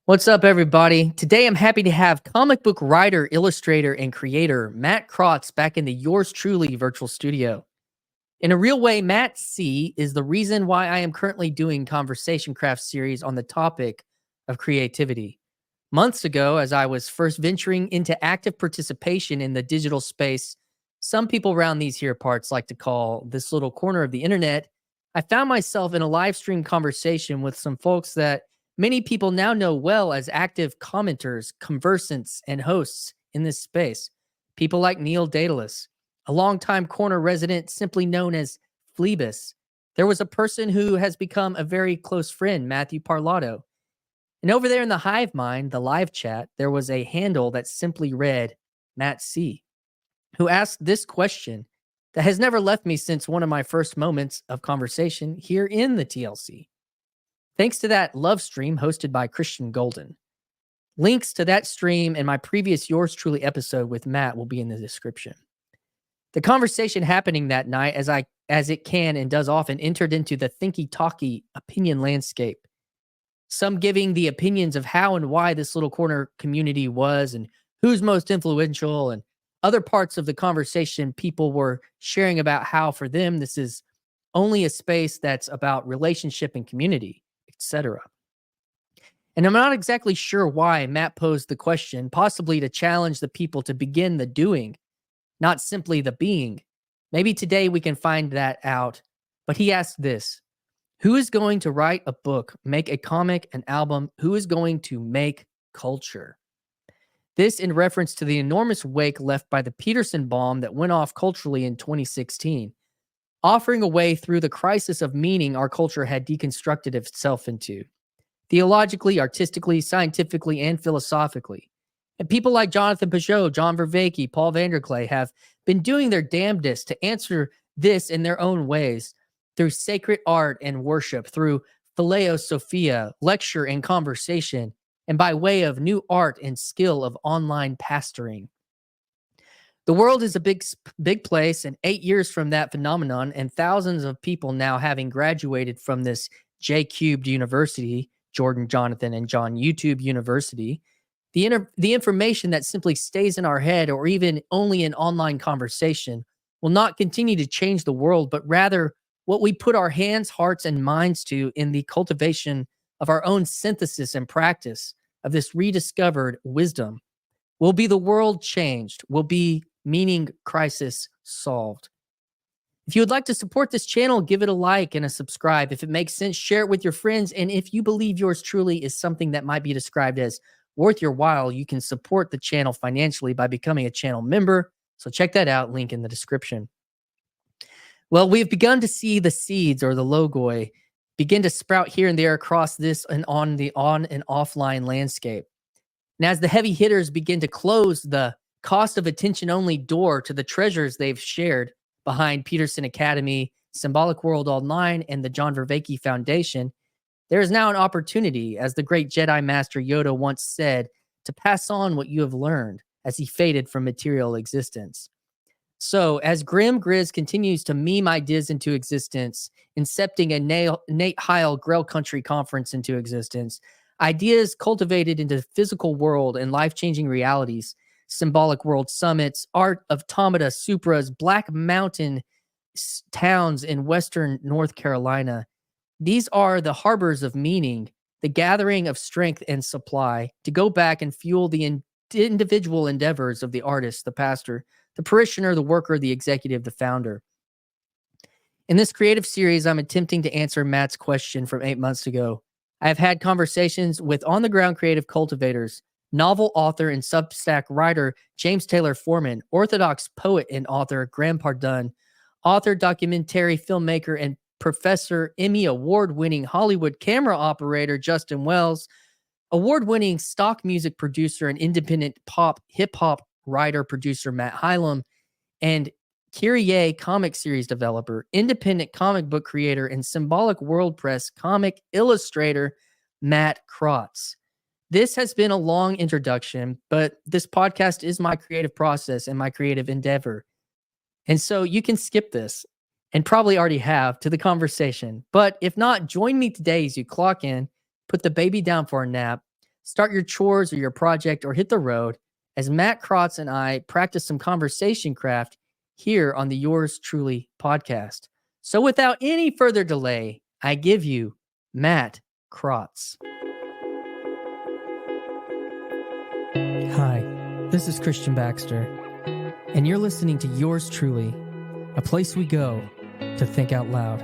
What's up, everybody? Today, I'm happy to have comic book writer, illustrator, and creator Matt Crotts back in the Yours Truly virtual studio. In a real way, Matt C is the reason why I am currently doing Conversation Craft series on the topic of creativity. Months ago, as I was first venturing into active participation in the digital space, some people around these here parts like to call this little corner of the internet, I found myself in a live stream conversation with some folks that many people now know well as active commenters, conversants, and hosts in this space. People like Neil Daedalus, a longtime corner resident simply known as Phlebas. There was a person who has become a very close friend, Matthew Parlato. And over there in the Hive Mind, the live chat, there was a handle that simply read Matt C, who asked this question that has never left me since one of my first moments of conversation here in the TLC. Thanks to that love stream hosted by Christian Golden. Links to that stream and my previous Yours Truly episode with Matt will be in the description. The conversation happening that night, as it can and does often, entered into the thinky-talky opinion landscape. Some giving the opinions of how and why this little corner community was and who's most influential, and other parts of the conversation people were sharing about how for them this is only a space that's about relationship and community, etc. And I'm not exactly sure why Matt posed the question, possibly to challenge the people to begin the doing, not simply the being. Maybe today we can find that out. But he asked this: who is going to write a book, make a comic, an album? Who is going to make culture? This in reference to the enormous wake left by the Peterson bomb that went off culturally in 2016, offering a way through the crisis of meaning our culture had deconstructed itself into, theologically, artistically, scientifically, and philosophically. And people like Jonathan Pageau, John Vervaeke, Paul Vanderklay have been doing their damnedest to answer this in their own ways, through sacred art and worship, through phileo sophia, lecture and conversation, and by way of new art and skill of online pastoring. The world is a big place, and 8 years from that phenomenon, and thousands of people now having graduated from this J-cubed university, Jordan, Jonathan, and John YouTube University, the information that simply stays in our head or even only in online conversation will not continue to change the world, but rather what we put our hands, hearts, and minds to in the cultivation of our own synthesis and practice of this rediscovered wisdom will be the world changed, will be meaning crisis solved. If you would like to support this channel, give it a like and a subscribe. If it makes sense, share it with your friends. And if you believe yours truly is something that might be described as worth your while, you can support the channel financially by becoming a channel member. So check that out, link in the description. Well, we've begun to see the seeds, or the logoi, begin to sprout here and there across this and on the on and offline landscape. And as the heavy hitters begin to close the cost of attention only door to the treasures they've shared behind Peterson Academy, Symbolic World Online, and the John Vervaeke Foundation, there is now an opportunity, as the great Jedi Master Yoda once said, to pass on what you have learned as he faded from material existence. So, as Grim Grizz continues to meme ideas into existence, incepting a Nate Heil Grail Country Conference into existence, ideas cultivated into physical world and life-changing realities, symbolic world summits, art of automata, supras, Black Mountain towns in Western North Carolina. These are the harbors of meaning, the gathering of strength and supply to go back and fuel the individual endeavors of the artist, the pastor, the parishioner, the worker, the executive, the founder. In this creative series, I'm attempting to answer Matt's question from 8 months ago. I have had conversations with on-the-ground creative cultivators, novel author and Substack writer James Taylor Foreman, Orthodox poet and author Graham Pardun, author, documentary filmmaker, and Professor Emmy award-winning Hollywood camera operator Justin Wells, award-winning stock music producer and independent pop hip-hop writer-producer Matt Hylam, and Kyrie comic series developer, independent comic book creator, and Symbolic World Press comic illustrator Matt Crotts. This has been a long introduction, but this podcast is my creative process and my creative endeavor. And so you can skip this, and probably already have, to the conversation. But if not, join me today as you clock in, put the baby down for a nap, start your chores or your project, or hit the road as Matt Crotts and I practice some conversation craft here on the Yours Truly podcast. So without any further delay, I give you Matt Crotts. Hi, this is Christian Baxter, and you're listening to Yours Truly, a place we go to think out loud.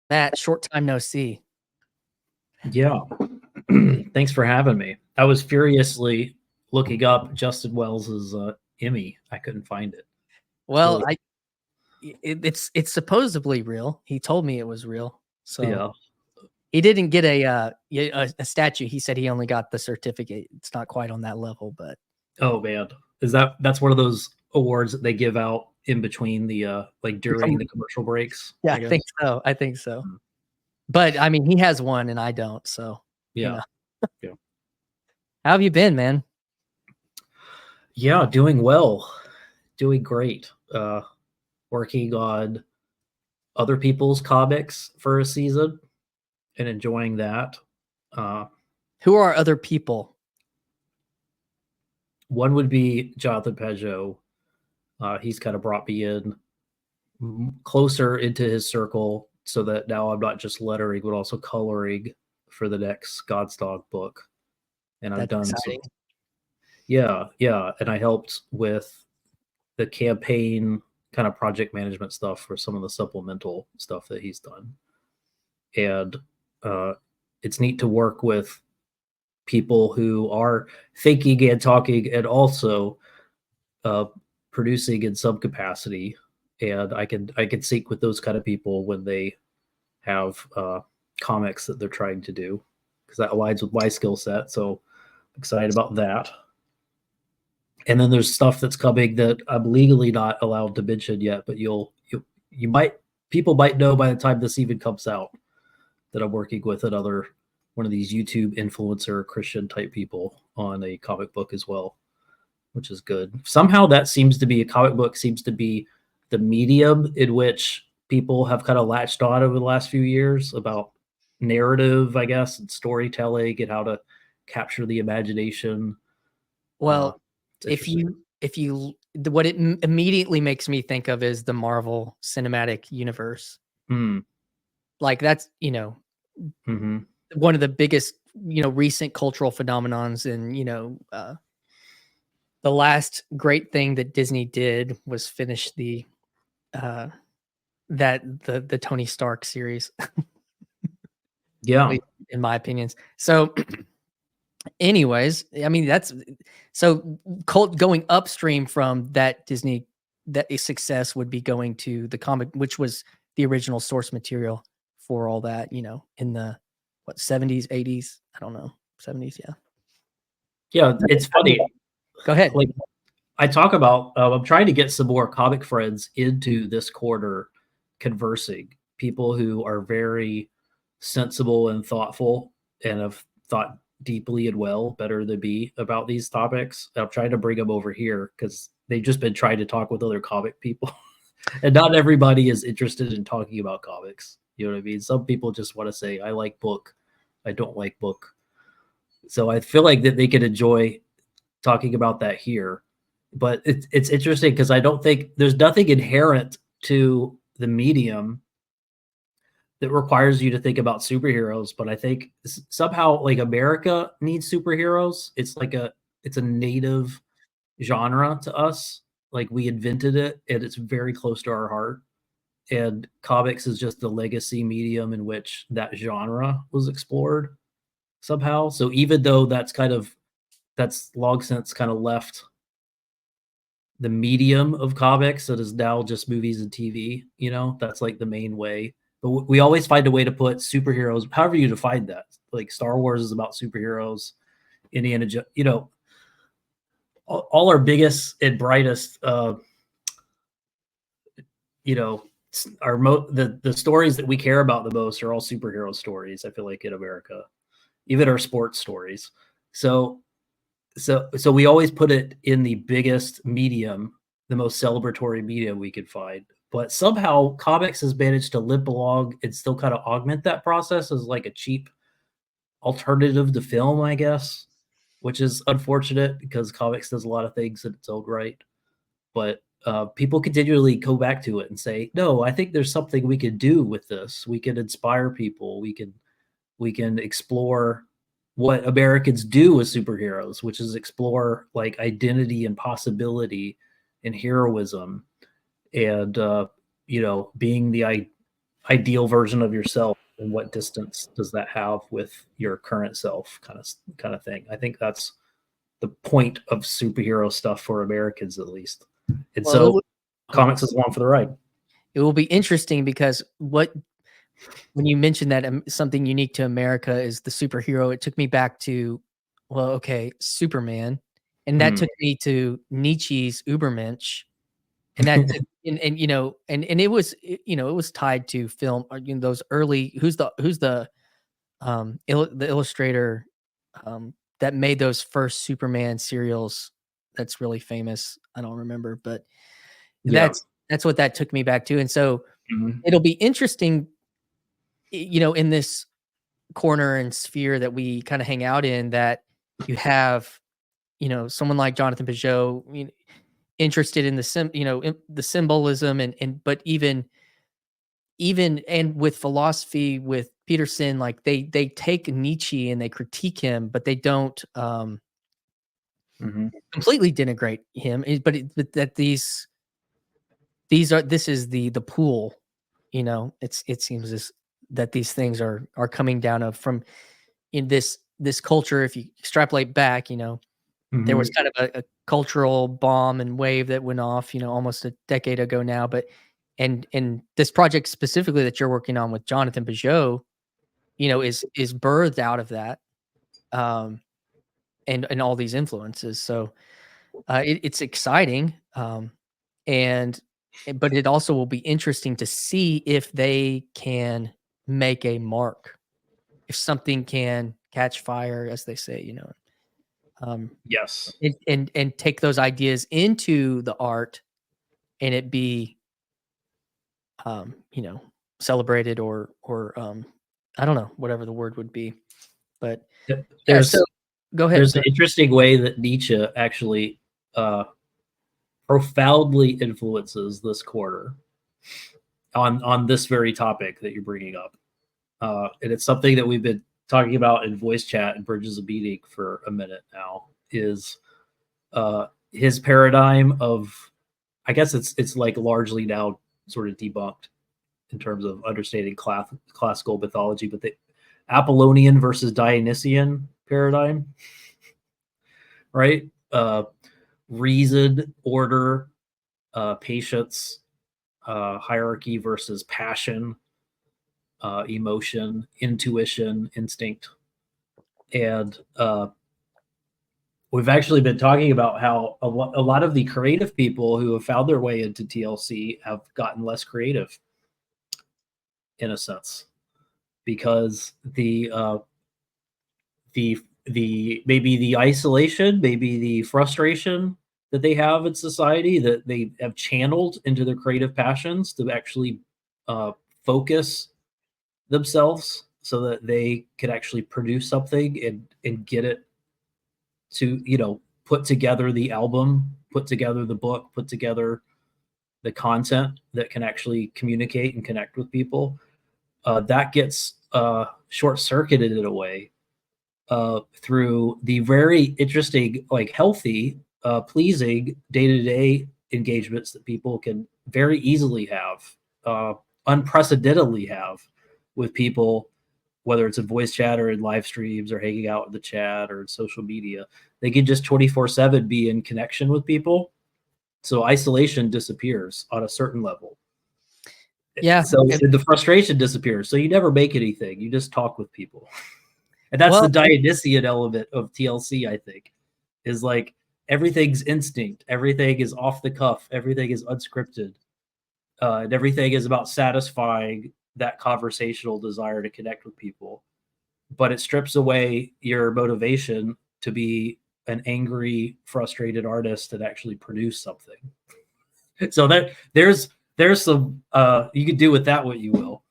Matt, short time no see. Yeah. Thanks for having me. I was furiously looking up Justin Wells's Emmy. I couldn't find it. Well, it's supposedly real. He told me it was real. So yeah, he didn't get a statue. He said he only got the certificate. It's not quite on that level, but oh man, that's one of those awards that they give out in between the like during the commercial breaks? Yeah, I think so. I think so. But I mean, he has one and I don't. So yeah, yeah. How have you been, man? Yeah, doing well, doing great. Working on other people's comics for a season and enjoying that. Who are other people? One would be Jonathan Pageau. He's kind of brought me in closer into his circle so that now I'm not just lettering, but also coloring for the next God's Dog book. And I've done some, yeah. And I helped with the campaign kind of project management stuff for some of the supplemental stuff that he's done. And it's neat to work with people who are thinking and talking and also producing in some capacity. And I can sync with those kind of people when they have comics that they're trying to do, because that aligns with my skill set. So I'm excited about that. And then there's stuff that's coming that I'm legally not allowed to mention yet, but people might know by the time this even comes out that I'm working with another one of these YouTube influencer Christian type people on a comic book as well, which is good. Somehow that seems to be a comic book seems to be the medium in which people have kind of latched on over the last few years about narrative, I guess, and storytelling and how to capture the imagination. Well, if you what it immediately makes me think of is the Marvel Cinematic Universe. Like that's, one of the biggest, recent cultural phenomenons. And, the last great thing that Disney did was finish the Tony Stark series. Yeah. In my opinions. So anyways, I mean, that's so going upstream from that Disney, that a success would be going to the comic, which was the original source material for all that, in the 70s, 80s, I don't know, 70s. Yeah. Yeah. It's funny. Go ahead. Like I talk about, I'm trying to get some more comic friends into this quarter conversing, people who are very sensible and thoughtful and have thought deeply and well, better than me, about these topics. I'm trying to bring them over here because they've just been trying to talk with other comic people. And not everybody is interested in talking about comics. You know what I mean? Some people just want to say, I like book, I don't like book. So I feel like that they could enjoy talking about that here. But it's interesting because I don't think there's nothing inherent to the medium that requires you to think about superheroes. But I think somehow like America needs superheroes. It's a native genre to us. Like we invented it and it's very close to our heart. And comics is just the legacy medium in which that genre was explored somehow. So even though that's long since kind of left the medium of comics, that is now just movies and TV, that's like the main way. But we always find a way to put superheroes, however you define that. Like Star Wars is about superheroes, Indiana Jones, all our biggest and brightest, the stories that we care about the most are all superhero stories. I feel like in America, even our sports stories. So we always put it in the biggest medium the most celebratory media we could find. But somehow comics has managed to limp along and still kind of augment that process as like a cheap alternative to film, I guess, which is unfortunate because comics does a lot of things in its own right. But people continually go back to it and say, no, I think there's something we can do with this. We can inspire people. We can explore what Americans do with superheroes, which is explore like identity and possibility and heroism and being the ideal version of yourself, and what distance does that have with your current self, kind of thing. I think that's the point of superhero stuff for Americans, at least. And Well, so comics is along for the ride. it will be interesting because when you mentioned that something unique to America is the superhero, it took me back to, well, okay, Superman, and that took me to Nietzsche's Übermensch, and that took, and it was it was tied to film. Those early who's the the illustrator that made those first Superman serials that's really famous. I don't remember, but Yeah. that's what that took me back to, and so Mhm. it'll be interesting, in this corner and sphere that we kind of hang out in, that you have, someone like Jonathan Pageau, interested in the symbolism but even and with philosophy with Peterson, like they take Nietzsche and they critique him, but they don't Mhm. completely denigrate him. But that this is the pool, it seems that these things are coming down of from in this culture. If you extrapolate back, there was Mhm. kind of a cultural bomb and wave that went off, almost a decade ago now. But and this project specifically that you're working on with Jonathan Pageau, is birthed out of that, um, and all these influences. So it's exciting, and but it also will be interesting to see if they can make a mark, if something can catch fire, as they say, um, Yes. and take those ideas into the art, and it be, um, you know, celebrated or I don't know, whatever the word would be. But yeah, so There's go ahead. there's So an interesting way that Nietzsche actually uh, profoundly influences this quarter on this very topic that you're bringing up, and it's something that we've been talking about in voice chat and Bridges of Meaning for a minute now. Is his paradigm of, I guess it's like largely now sort of debunked in terms of understanding classical mythology, but the Apollonian versus Dionysian paradigm, right? Reason, order, patience, hierarchy versus passion, emotion, intuition, instinct. And we've actually been talking about how a lot of the creative people who have found their way into TLC have gotten less creative, in a sense, because the maybe the isolation, maybe the frustration that they have in society, that they have channeled into their creative passions to actually uh, focus themselves so that they could actually produce something and get it to, put together the album, put together the book, put together the content that can actually communicate and connect with people. That gets short circuited in a way through the very interesting, like healthy, pleasing day to day engagements that people can very easily have, unprecedentedly have with people, whether it's in voice chat or in live streams or hanging out in the chat or in social media. They can just 24/7 be in connection with people. So isolation disappears on a certain level. yeah, So the frustration disappears. So you never make anything. You just talk with people. And that's the well, Dionysian element of TLC, I think, is like everything's instinct, everything is off the cuff, everything is unscripted, and everything is about satisfying that conversational desire to connect with people. But it strips away your motivation to be an angry, frustrated artist and actually produce something. So there's some you could do with that what you will.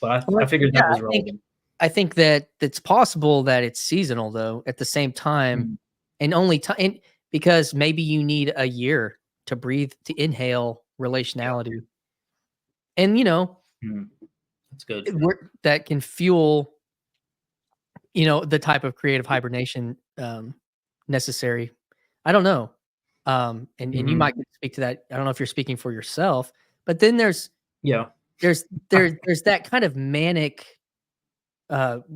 But I figured Yeah, that was relevant. I think that it's possible that it's seasonal though at the same time, Mm, and only time because maybe you need a year to breathe, to inhale yeah. relationality. And, you know, Mm, that's good. that can fuel, you know, the type of creative hibernation, necessary. I don't know. And you Hmm. might speak to that. I don't know if you're speaking for yourself, but then Yeah. there's that kind of manic,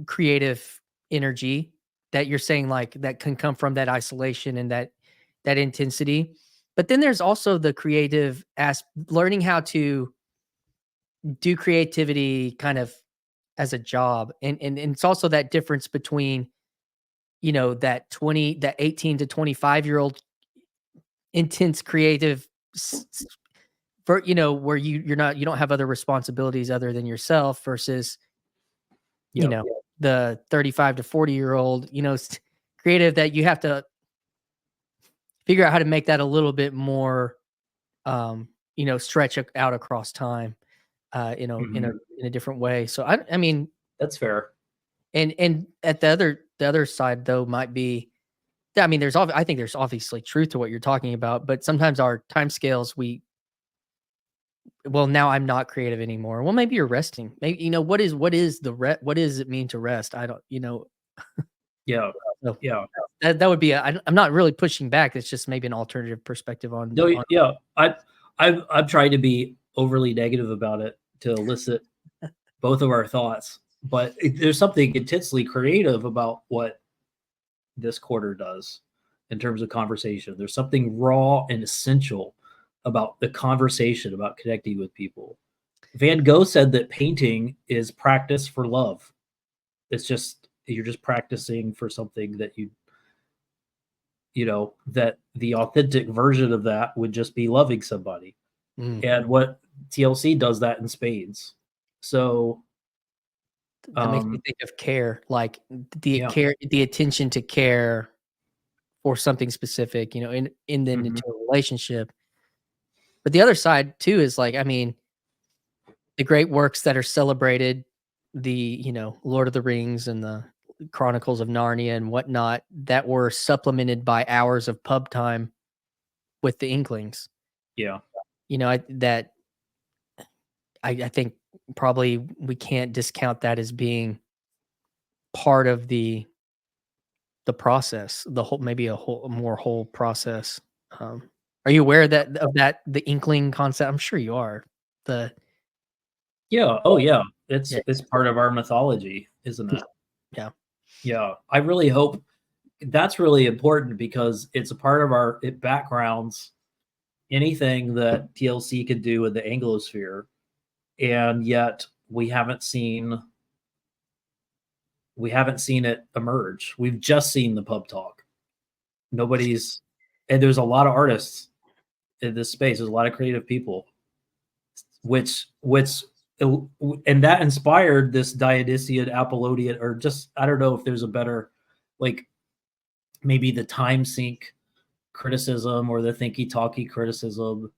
creative energy that you're saying, like, that can come from that isolation and that intensity. But then there's also the creative learning how to do creativity kind of as a job. And it's also that difference between, you know, that 18 to 25-year-old intense creative for, you know, where you don't have other responsibilities other than yourself versus, you Yep. know, the 35 to 40-year-old, you know, creative that you have to figure out how to make that a little bit more, you know, stretch out across time, you know, Hmm. in a different way. So I mean, That's fair. and at the other side though might be, I mean, I think there's obviously truth to what you're talking about, but sometimes our time scales, well, now I'm not creative anymore. Well, maybe you're resting. Maybe, you know, what does it mean to rest? I don't, you know, Yeah. so Yeah. that would be I'm not really pushing back. It's just maybe an alternative perspective No, on yeah. I've tried to be overly negative about it to elicit both of our thoughts, but there's something intensely creative about what this quarter does in terms of conversation. There's something raw and essential about the conversation, about connecting with people. Van Gogh said that painting is practice for love. It's just you're just practicing for something that you know that the authentic version of that would just be loving somebody. Mm, And what TLC does that in spades. So that makes me um think of care, like yeah. the attention to care for something specific, you know, in then Hmm. into a relationship. But the other side too is like, I mean, the great works that are celebrated, you know, Lord of the Rings and the Chronicles of Narnia and whatnot, that were supplemented by hours of pub time with the Inklings. Yeah. You know, I think probably we can't discount that as being part of the process, the whole maybe a more whole process. Um, are you aware that the Inkling concept? I'm sure you are. The Yeah. Oh yeah. Yeah, It's part of our mythology, isn't yeah, it? yeah. Yeah. I really hope that's really important because it's a part of our it backgrounds anything that TLC could do in the Anglosphere, and yet we haven't seen it emerge. We've just seen the pub talk. Nobody's and there's a lot of artists in this space. There's a lot of creative people, which and that inspired this Dionysian Apollonian, or just I don't know if there's a better like maybe the time sync criticism or the thinky talky criticism.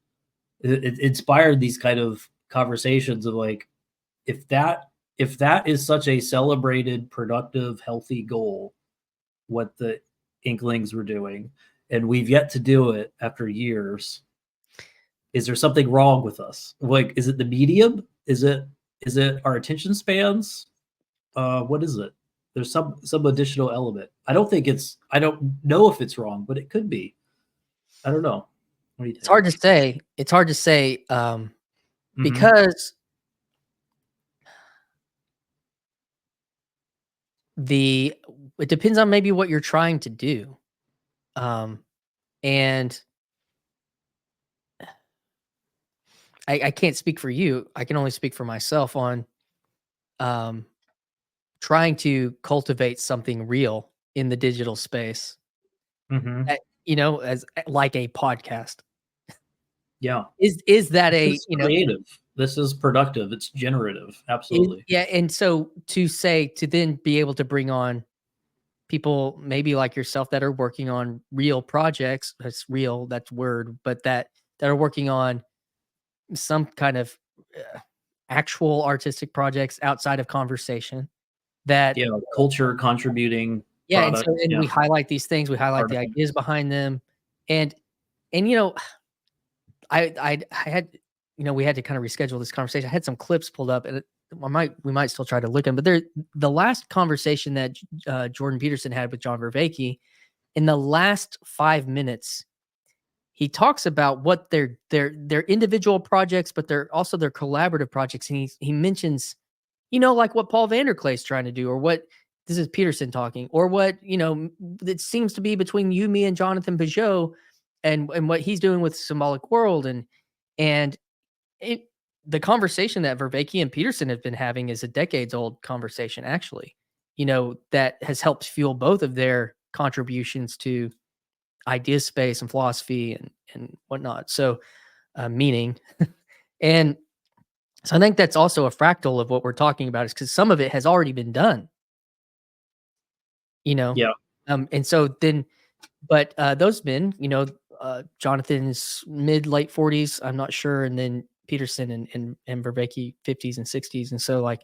It inspired these kind of conversations of like if that if that is such a celebrated, productive, healthy goal, what the Inklings were doing, and we've yet to do it after years. Is there something wrong with us? Like, is it the medium? Is it our attention spans? What is it? There's some additional element. I don't know if it's wrong, but it could be. I don't know. What do you it's think? hard to say. It's hard to say, Hmm. because the it depends on maybe what you're trying to do. Um, and I can't speak for you. I can only speak for myself on um, trying to cultivate something real in the digital space. Hmm. That, you know, as like a podcast. Yeah. Is that This a, is you know, creative. This is productive. It's generative. is Absolutely. yeah, and so to then be able to bring on people maybe like yourself that are working on real projects, that's real, that's word, but that are working on some kind of actual artistic projects outside of conversation that Yeah, culture contributing yeah, and product. so and Yeah, we highlight these things, we highlight the artifacts. ideas behind them, and you know, I had we had to kind of reschedule this conversation. I had some clips pulled up, and we might still try to look at them, but the last conversation that Jordan Peterson had with John Vervaeke, in the last 5 minutes, he talks about what their individual projects, but they're also their collaborative projects, and he mentions like what Paul Vanderklay's trying to do, or what this is Peterson talking, or what, it seems to be between you, me, and Jonathan Pageau, and what he's doing with Symbolic World, and it, the conversation that Vervaeke and Peterson have been having is a decades old conversation, actually, that has helped fuel both of their contributions to idea space and philosophy and whatnot. So, meaning, and so I think that's also a fractal of what we're talking about, is because some of it has already been done, you know? Yeah, And so then, but those men, Jonathan's mid late 40s, I'm not sure, and then Peterson and Vervaeke 50s and 60s, and so like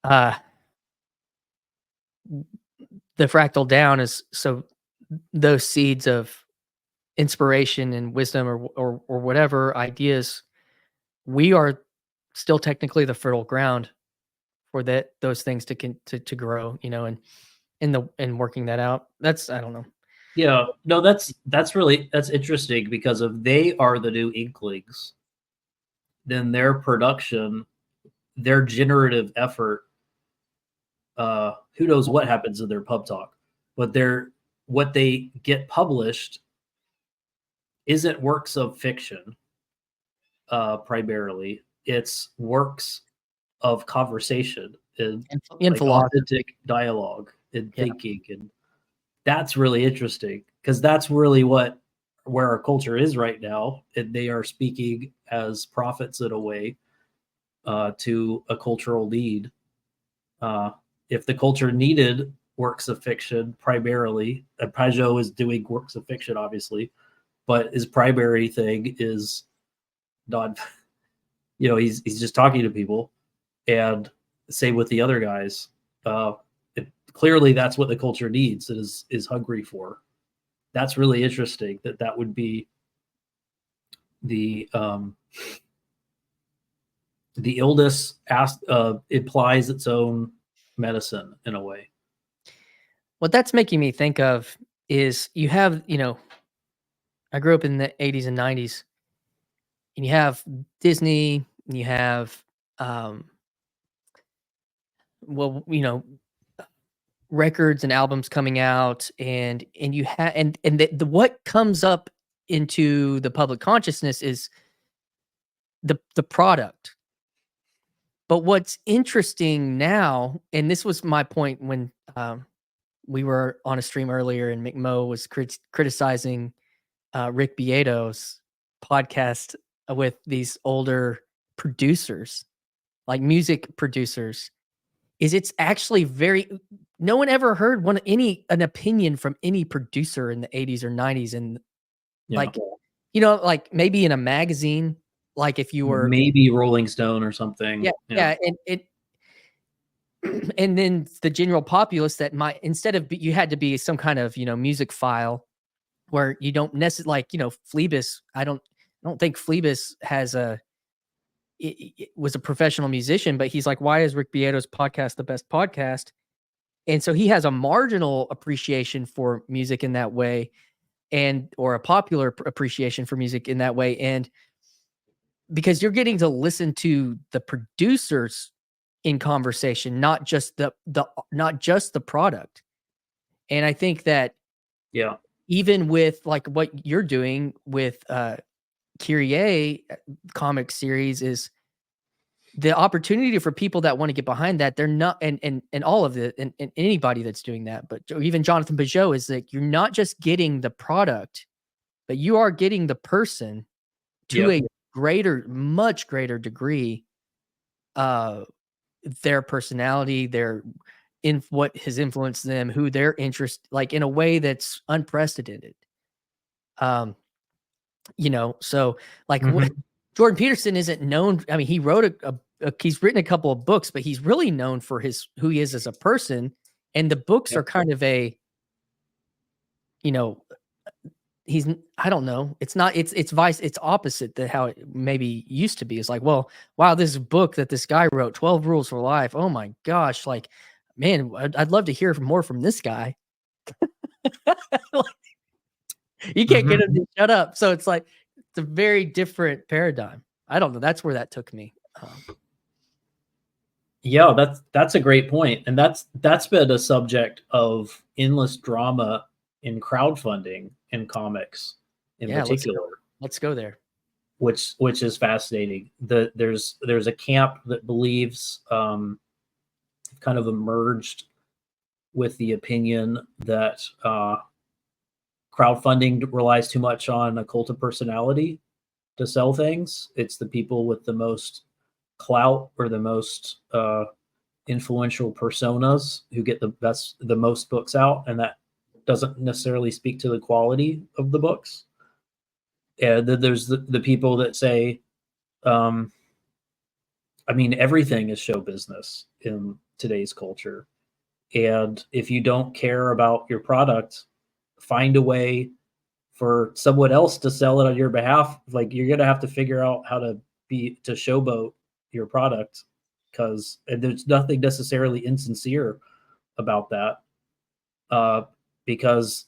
uh the fractal down is so those seeds of inspiration and wisdom, or whatever ideas, we are still technically the fertile ground for those things to grow, and working that out. That's I don't know. yeah. No, that's interesting, because if they are the new inklings, then their production, their generative effort, who knows what happens in their pub talk, but what they get published isn't works of fiction, primarily. It's works of conversation and In like philosophy. authentic dialogue and Yeah. thinking, and that's really interesting, because that's really where our culture is right now, and they are speaking as prophets in a way, to a cultural need. Uh, if the culture needed works of fiction primarily, and Pageau is doing works of fiction, obviously, but his primary thing is not, he's just talking to people, and same with the other guys. Uh, Clearly, that's what the culture needs and is hungry for. That's really interesting. That would be the the illness implies its own medicine in a way. What that's making me think of is you have, I grew up in the 80s and 90s, and you have Disney, and you have, um, well, records and albums coming out, and you have, and the what comes up into the public consciousness is the product. But what's interesting now, and this was my point when we were on a stream earlier, and McMo was criticizing Rick Beato's podcast with these older producers, like music producers, is it's actually very no one ever heard an opinion from any producer in the 80s or 90s, and Yeah, like like maybe in a magazine, like if you were maybe Rolling Stone or something. yeah, Yeah, yeah, and it and then the general populace that might instead of you had to be some kind of music file where you don't necessarily like Phoebus. I don't think Phoebus was a professional musician, but he's like, why is Rick Beato's podcast the best podcast? And so he has a marginal appreciation for music in that way, or a popular appreciation for music in that way, and because you're getting to listen to the producers in conversation, not just the product. And I think that yeah, even with like what you're doing with Kyrie comic series, is the opportunity for people that want to get behind that. They're not, and all of it, and anybody that's doing that, but even Jonathan Pageau, is like, you're not just getting the product, but you are getting the person to yep, a much greater degree, uh, their personality, their in what has influenced them, who their interest, like in a way that's unprecedented. Um, So like Mhm. Jordan Peterson isn't known. I mean, he wrote he's written a couple of books, but he's really known for who he is as a person. And the books Yep. are kind of you know, I don't know. It's not, it's opposite to how it maybe used to be. It's like, well, wow, this book that this guy wrote, 12 Rules for Life. Oh my gosh. Like, man, I'd love to hear more from this guy. You can't get him Mhm. to shut up. So it's like, it's a very different paradigm. I don't know. That's where that took me. Yeah, that's a great point, and that's been a subject of endless drama in crowdfunding in comics, in Yeah, particular, let's go there. which is fascinating. There's a camp that believes, kind of emerged with the opinion that crowdfunding relies too much on a cult of personality to sell things. It's the people with the most clout or the most influential personas who get the most books out, and that doesn't necessarily speak to the quality of the books. And then there's the people that say, um, I mean, everything is show business in today's culture. And if you don't care about your product, find a way for someone else to sell it on your behalf. Like, you're gonna have to figure out how to showboat your product, because there's nothing necessarily insincere about that, uh, because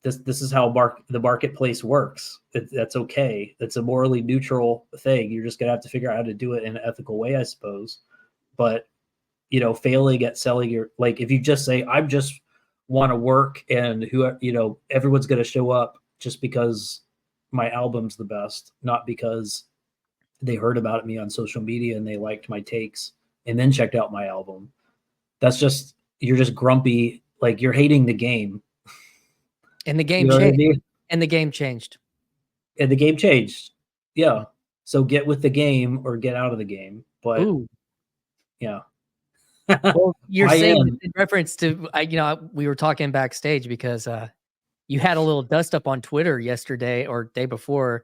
this is how the marketplace works. That's okay. It's a morally neutral thing. You're just gonna have to figure out how to do it in an ethical way, I suppose. But failing at selling your, like, if you just say, I'm just want to work, and everyone's gonna show up just because my album's the best, not because they heard about me on social media and they liked my takes and then checked out my album. That's just, you're just grumpy, like you're hating the game. And the You game know what I changed. mean? And the game changed. And the game changed. Yeah. So get with the game or get out of the game. But Ooh. yeah. Well, you're Buy saying this in. in reference to, we were talking backstage because you had a little dust up on Twitter yesterday or day before,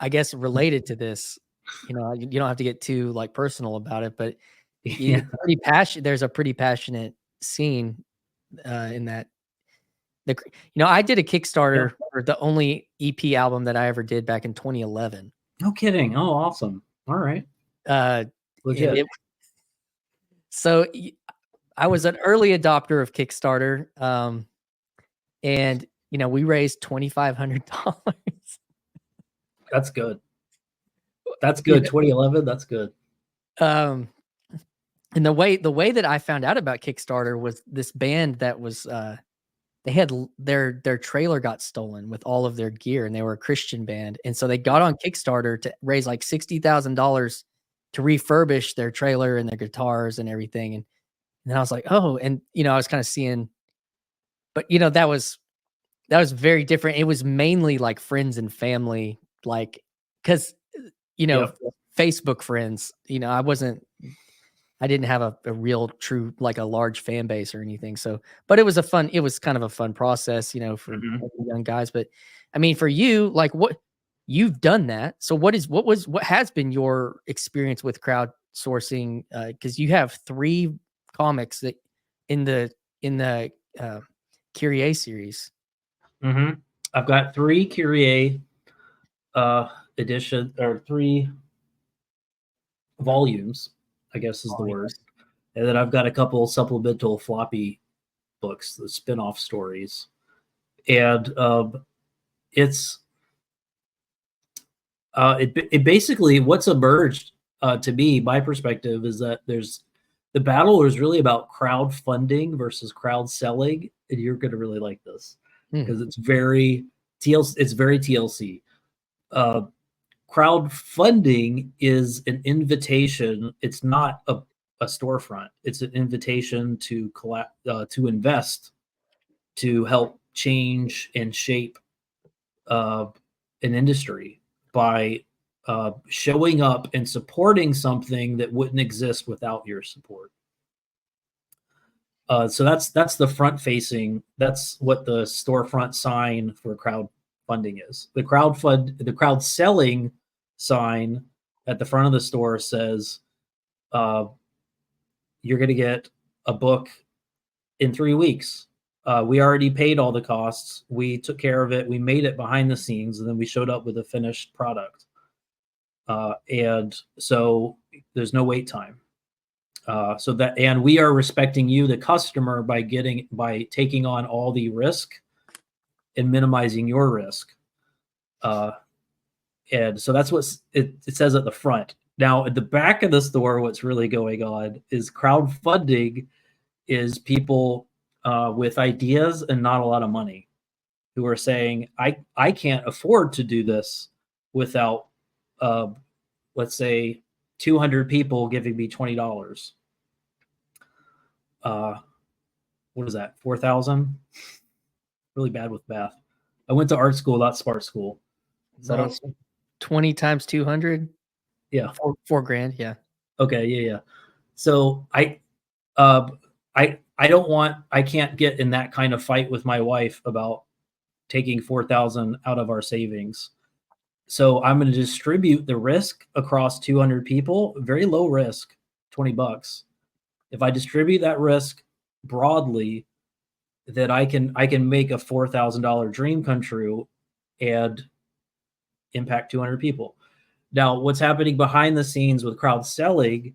I guess related to this. You don't have to get too like personal about it, but Yeah. it's pretty passionate. There's a pretty passionate scene in that. I did a Yeah. Kickstarter for the only EP album that I ever did back in 2011. No kidding. Oh, awesome. All right. Uh, and Legit. so I was an early adopter of Kickstarter. And we raised $2,500. That's good. That's You good. 2011. That's good. know, and the way that I found out about Kickstarter was this band that was they had their trailer got stolen with all of their gear, and they were a Christian band, and so they got on Kickstarter to raise like $60,000 to refurbish their trailer and their guitars and everything, and then I was like, oh, and I was kind of seeing, but that was very different. It was mainly like friends and family, like because you know Yep. Facebook friends. I didn't have a real true like a large fan base or anything. So, but it was kind of a fun process, Mhm. for young guys. But I mean, for you, like what you've done that. So what has been your experience with crowdsourcing? Because you have 3 comics that in the Kyrie series. Mhm. I've got 3 Kyrie edition, or 3 volumes, I guess is the word. Volumes. And then I've got a couple supplemental floppy books, the spin-off stories. And it's it basically, what's emerged, to me, my perspective is that the battle is really about crowdfunding versus crowd selling, and you're going to really like this Hmm. because it's very TLC. Uh, Crowdfunding is an invitation. It's not a storefront. It's an invitation to invest, to help change and shape uh, an industry by showing up and supporting something that wouldn't exist without your support. So that's the front facing. That's what the storefront sign for funding is. The crowd selling sign at the front of the store says, you're going to get a book in 3 weeks. We already paid all the costs. We took care of it. We made it behind the scenes, and then we showed up with a finished product. And so there's no wait time. And we are respecting you, the customer, by taking on all the risk and minimizing your risk. And so that's what it says at the front. Now, at the back of the store, what's really going on is crowdfunding is people with ideas and not a lot of money who are saying, I can't afford to do this without, let's say, 200 people giving me $20. What is that? 4,000? Really bad with math. I went to art school, not smart school. Is that 20 times 200? Yeah. Four grand. Yeah. Okay. Yeah. So I can't get in that kind of fight with my wife about taking 4,000 out of our savings. So I'm going to distribute the risk across 200 people, very low risk, $20. If I distribute that risk broadly, that I can make a $4,000 dream come true and impact 200 people. Now, what's happening behind the scenes with crowd selling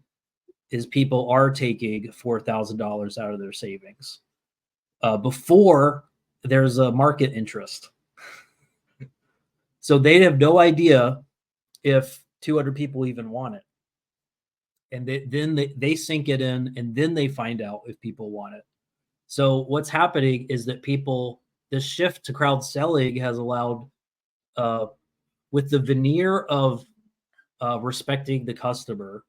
is people are taking $4,000 out of their savings before there's a market interest. So they have no idea if 200 people even want it. And then they sink it in, and then they find out if people want it. So what's happening is that this shift to crowd selling has allowed, with the veneer of respecting the customer,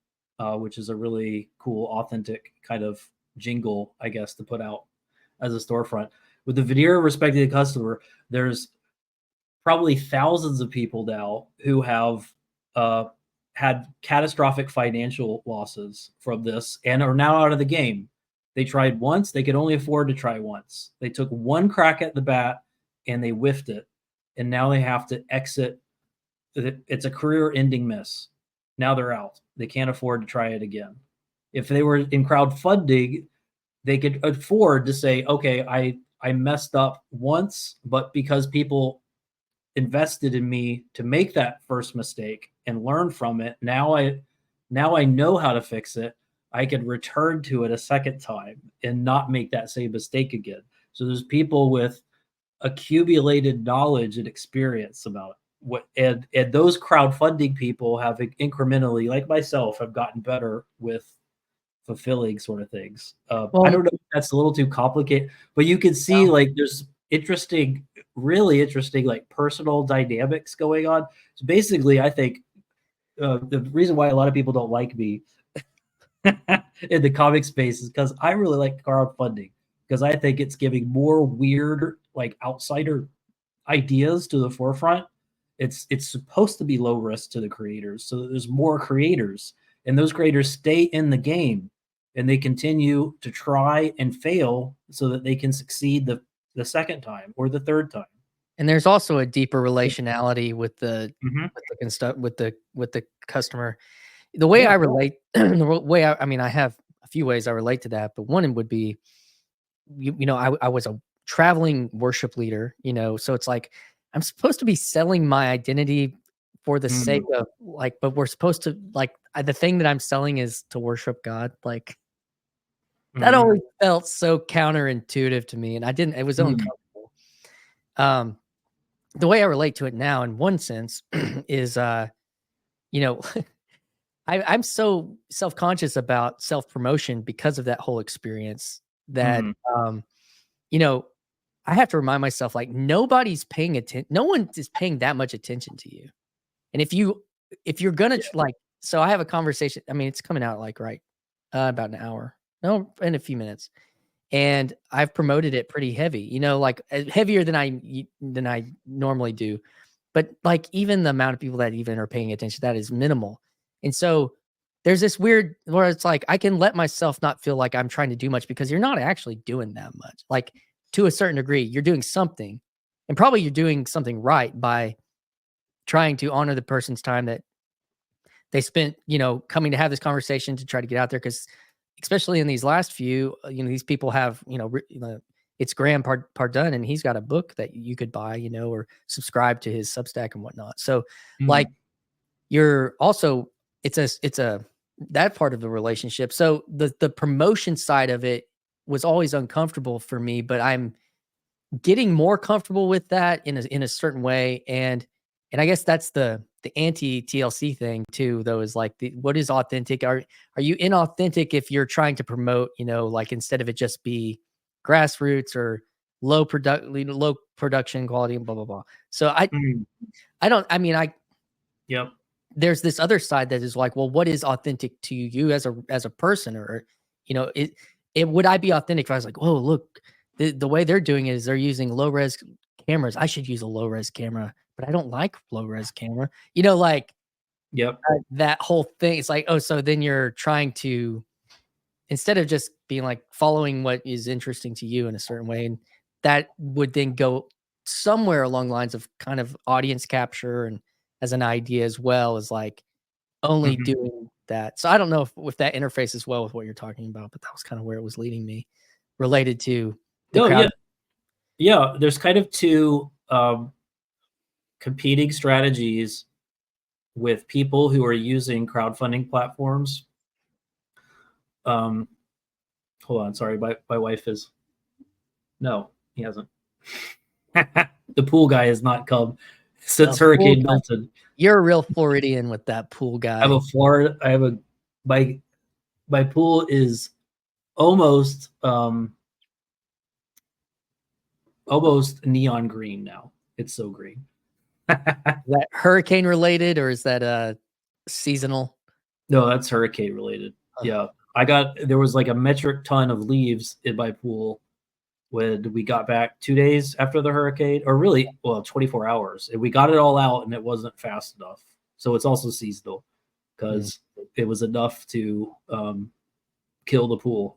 which is a really cool, authentic kind of jingle, I guess, to put out as a storefront. With the veneer of respecting the customer, there's probably thousands of people now who have had catastrophic financial losses from this and are now out of the game. They tried once, they could only afford to try once. They took one crack at the bat and they whiffed it. And now they have to exit. It's a career-ending miss. Now they're out. They can't afford to try it again. If they were in crowdfunding, they could afford to say, okay, I messed up once, but because people invested in me to make that first mistake and learn from it, now I know how to fix it. I can return to it a second time and not make that same mistake again. So there's people with accumulated knowledge and experience about it. And those crowdfunding people have incrementally, like myself, have gotten better with fulfilling sort of things. I don't know if that's a little too complicated, but you can see like there's really interesting like personal dynamics going on. So basically, I think the reason why a lot of people don't like me in the comic space is because I really like crowdfunding, because I think it's giving more weird, like outsider ideas to the forefront. It's supposed to be low risk to the creators, so that there's more creators, and those creators stay in the game and they continue to try and fail so that they can succeed the second time or the third time. And there's also a deeper relationality with the with the customer. The way I relate, the way I mean, I have a few ways I relate to that, but one would be, I was a traveling worship leader, so it's like I'm supposed to be selling my identity for the sake of like, but we're supposed to like the thing that I'm selling is to worship God. Like that always felt so counterintuitive to me, and it was uncomfortable. The way I relate to it now, in one sense, is I'm so self-conscious about self-promotion because of that whole experience that, I have to remind myself, like, nobody's paying attention. No one is paying that much attention to you. And if you're going to so I have a conversation. I mean, it's coming out like, about an hour, no, in a few minutes. And I've promoted it pretty heavy, like heavier than I normally do. But like even the amount of people that even are paying attention, that is minimal. And so there's this weird where it's like I can let myself not feel like I'm trying to do much because you're not actually doing that much. Like to a certain degree, you're doing something. And probably you're doing something right by trying to honor the person's time that they spent, coming to have this conversation to try to get out there. Because especially in these last few, these people have, it's Graham Pardun, and he's got a book that you could buy, or subscribe to his Substack and whatnot. So like you're also, it's a that part of the relationship. So the promotion side of it was always uncomfortable for me, but I'm getting more comfortable with that in a certain way. And I guess that's the anti TLC thing too, though, is like what is authentic? Are you inauthentic if you're trying to promote, like instead of it just be grassroots or low production quality and blah blah blah. So Yep. there's this other side that is like, well, what is authentic to you as a person? Or it would I be authentic if I was like, oh look, the way they're doing it is they're using low res cameras. I should use a low res camera, but I don't like low res camera. Like Yep. that whole thing. It's like, oh, so then you're trying to, instead of just being like following what is interesting to you in a certain way, and that would then go somewhere along the lines of kind of audience capture and as an idea as well as like only doing that. So I don't know if that interfaces well with what you're talking about, but that was kind of where it was leading me related to the crowd. Yeah. There's kind of two competing strategies with people who are using crowdfunding platforms. Hold on. Sorry. My wife is, no, he hasn't. The pool guy has not come since Hurricane Milton. You're a real Floridian with that pool guy. My pool is almost neon green now. It's so green. Is that hurricane related or is that seasonal? No, that's hurricane related. Yeah. There was like a metric ton of leaves in my pool when we got back 2 days after the hurricane, or really, 24 hours. And we got it all out and it wasn't fast enough. So it's also seasonal because it was enough to kill the pool.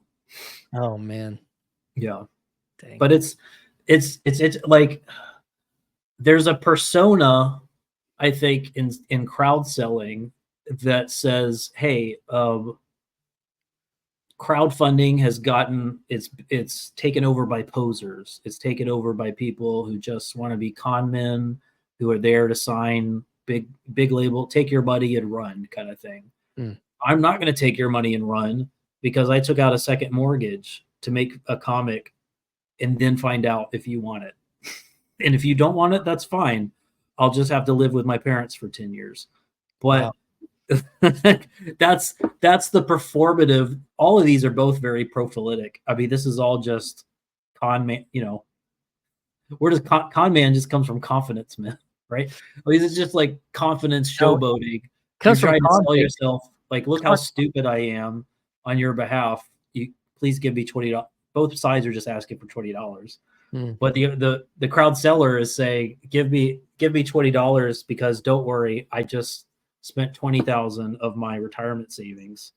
Oh man. Yeah. Dang. But it's like there's a persona, I think, in crowd selling that says, hey, crowdfunding has gotten it's taken over by posers. It's taken over by people who just want to be con men, who are there to sign big label, take your money and run kind of thing. I'm not going to take your money and run because I took out a second mortgage to make a comic and then find out if you want it. And if you don't want it, that's fine. I'll just have to live with my parents for 10 years. But that's the performative. All of these are both very prophylatic. I mean, this is all just con man, where does con man just comes from confidence, man, right? I mean, it's just like confidence showboating. You're trying to sell yourself. Like, look how stupid I am on your behalf. You please give me $20. Both sides are just asking for $20. But the crowd seller is saying, give me $20 because don't worry, I just spent $20,000 of my retirement savings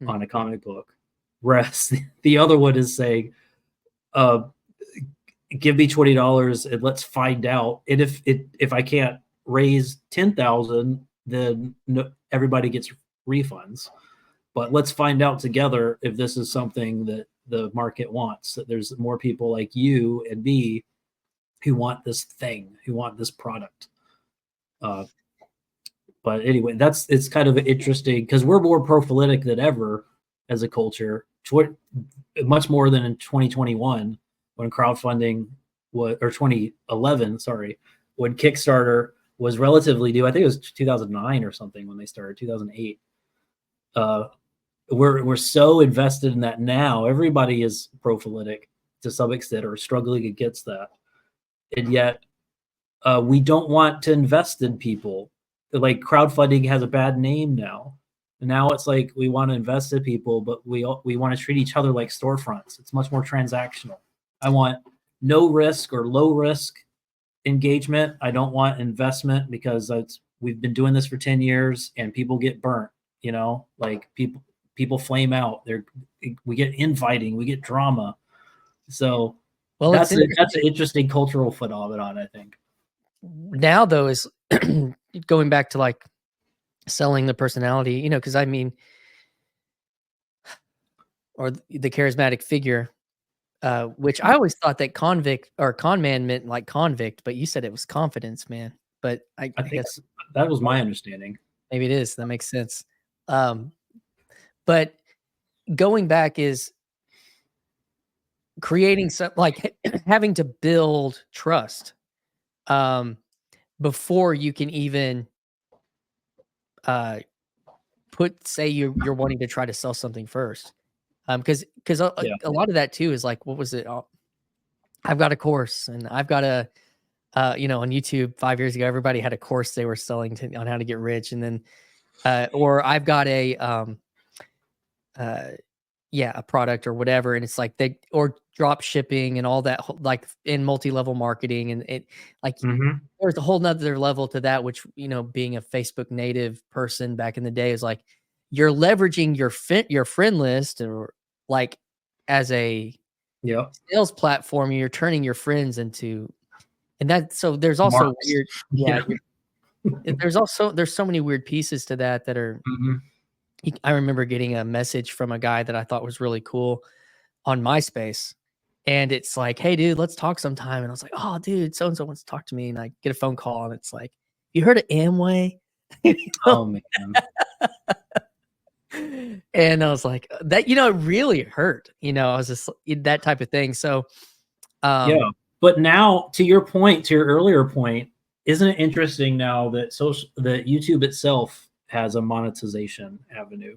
on a comic book. Whereas the other one is saying, give me $20 and let's find out. And if I can't raise $10,000, then everybody gets refunds. But let's find out together if this is something that the market wants, that there's more people like you and me who want this thing, who want this product. But anyway, it's kind of interesting because we're more prolific than ever as a culture, much more than in 2021 when crowdfunding was, or 2011, sorry, when Kickstarter was relatively new. I think it was 2009 or something when they started, 2008. We're so invested in that now. Everybody is prolific to some extent or struggling against that, and yet we don't want to invest in people. Like, crowdfunding has a bad name now. And now it's like we want to invest in people, but we want to treat each other like storefronts. It's much more transactional. I want no risk or low risk engagement. I don't want investment because we've been doing this for 10 years and people get burnt. Like people flame out. We get infighting, we get drama. So Well, That's it's an interesting cultural phenomenon, I think. now though is going back to like selling the personality, you know, because I mean, or the charismatic figure, which I always thought that convict or con man meant like convict, but you said it was confidence, man. But I I think guess that was my understanding. maybe it is. That makes sense. But going back is creating some like having to build trust um, before you can even uh, say you're wanting to try to sell something first. Because Yeah. a lot of that too is like, what was it? Oh, I've got a course and I've got a, you know, on YouTube 5 years ago, everybody had a course they were selling on how to get rich. And then, or I've got a, uh, yeah, a product or whatever. And it's like or drop shipping and all that, like in multi-level marketing. And it like, Mm-hmm. there's a whole nother level to that, which, you know, being a Facebook native person back in the day is like, you're leveraging your friend list or like as a Yep. sales platform, you're turning your friends into, and that, so there's also Marks. weird, yeah, there's so many weird pieces to that that are, Mm-hmm. I remember getting a message from a guy that I thought was really cool on MySpace. And it's like, hey, dude, let's talk sometime. And I was like, oh, dude, so and so wants to talk to me. And I get a phone call and it's like, you heard of Amway? You know? Oh man. And I was like, that, you know, it really hurt. You know, I was just that type of thing. So, Yeah. um, But now, to your point, to your earlier point, isn't it interesting now that YouTube itself has a monetization avenue,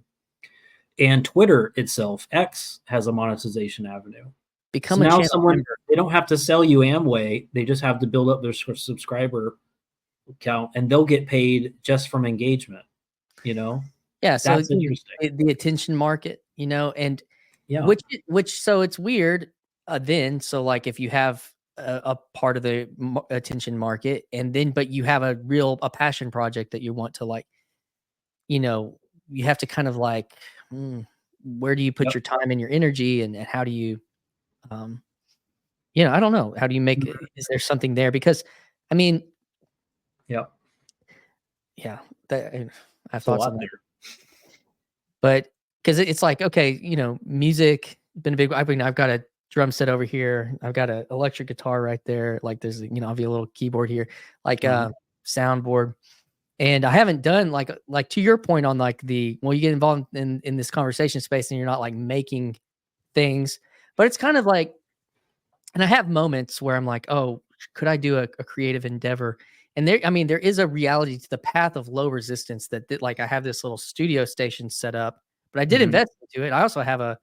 and Twitter itself, X, has a monetization avenue. So become a now channel someone, member. they don't have to sell you Amway; they just have to build up their subscriber count, and they'll get paid just from engagement. You know, Yeah. So that's interesting. the attention market, you know, and Yeah. so it's weird then. So like if you have a part of the attention market and then, but you have a passion project that you want to like, you know, you have to kind of like, mm, where do you put Yep. your time and your energy and how do you, um, you know, I don't know. How do you make it? Is there something there? Because I mean, Yep. yeah, that, I have It's a thoughts lot on that. there. But because it's like, okay, you know, music been a big. I mean, I've got a drum set over here. I've got an electric guitar right there. Like there's, you know, I'll be a little keyboard here, like Uh-huh. a soundboard. And I haven't done like to your point on like well, you get involved in this conversation space and you're not like making things, but it's kind of like, and I have moments where I'm like, oh, could I do a creative endeavor? And there, I mean, there is a reality to the path of low resistance that like I have this little studio station set up, but I did Mhm. invest into it. I also have a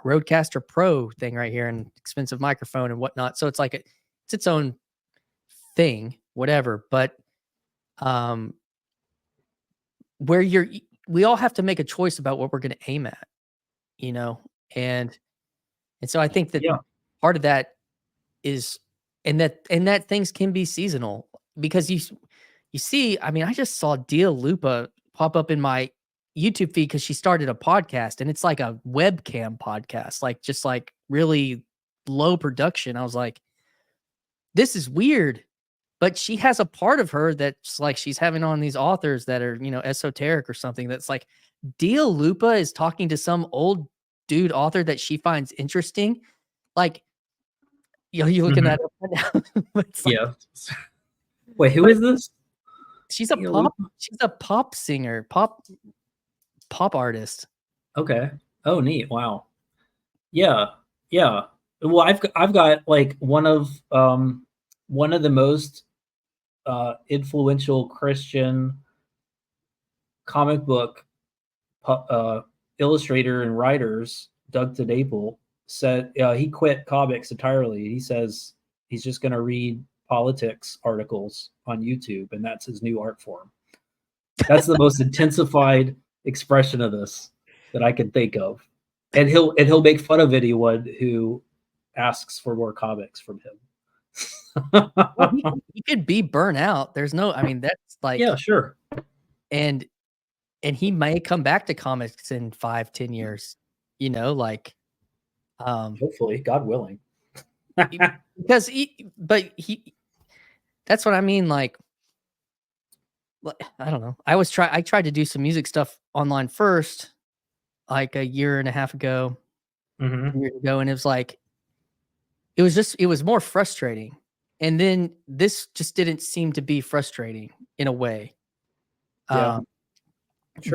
Rodecaster Pro thing right here and expensive microphone and whatnot. So it's like it's its own thing, whatever. But um, where we all have to make a choice about what we're going to aim at, you know, and so I think that Yeah. part of that is, and that things can be seasonal because you see, I mean, I just saw Dia Lupa pop up in my YouTube feed because she started a podcast and it's like a webcam podcast, like just like really low production. I was like, this is weird. But she has a part of her that's like she's having on these authors that are, you know, esoteric or something. That's like Dia Lupa is talking to some old dude author that she finds interesting. Like, you know, you looking Mhm. that up right now. It's like, Yeah. Wait, who but is this? Tia Lupa? she's a pop singer, pop artist. Okay. Oh, neat. Wow. Yeah. Yeah. Well, I've got like one of the most influential Christian comic book illustrator and writers, Doug Tadaple, said he quit comics entirely. He says he's just going to read politics articles on YouTube, and that's his new art form. That's the most intensified expression of this that I can think of. And he'll make fun of anyone who asks for more comics from him. Well, he could be burnt out. There's no, I mean, that's Yeah, like, sure. and he may come back to comics in 5, 10 years, you know, like, um, Hopefully, God willing. because that's what I mean. Like, I don't know. I tried to do some music stuff online first, like a year and a half ago, Mm-hmm. years ago, and it was like, it was more frustrating. And then this just didn't seem to be frustrating in a way. Yeah, Um,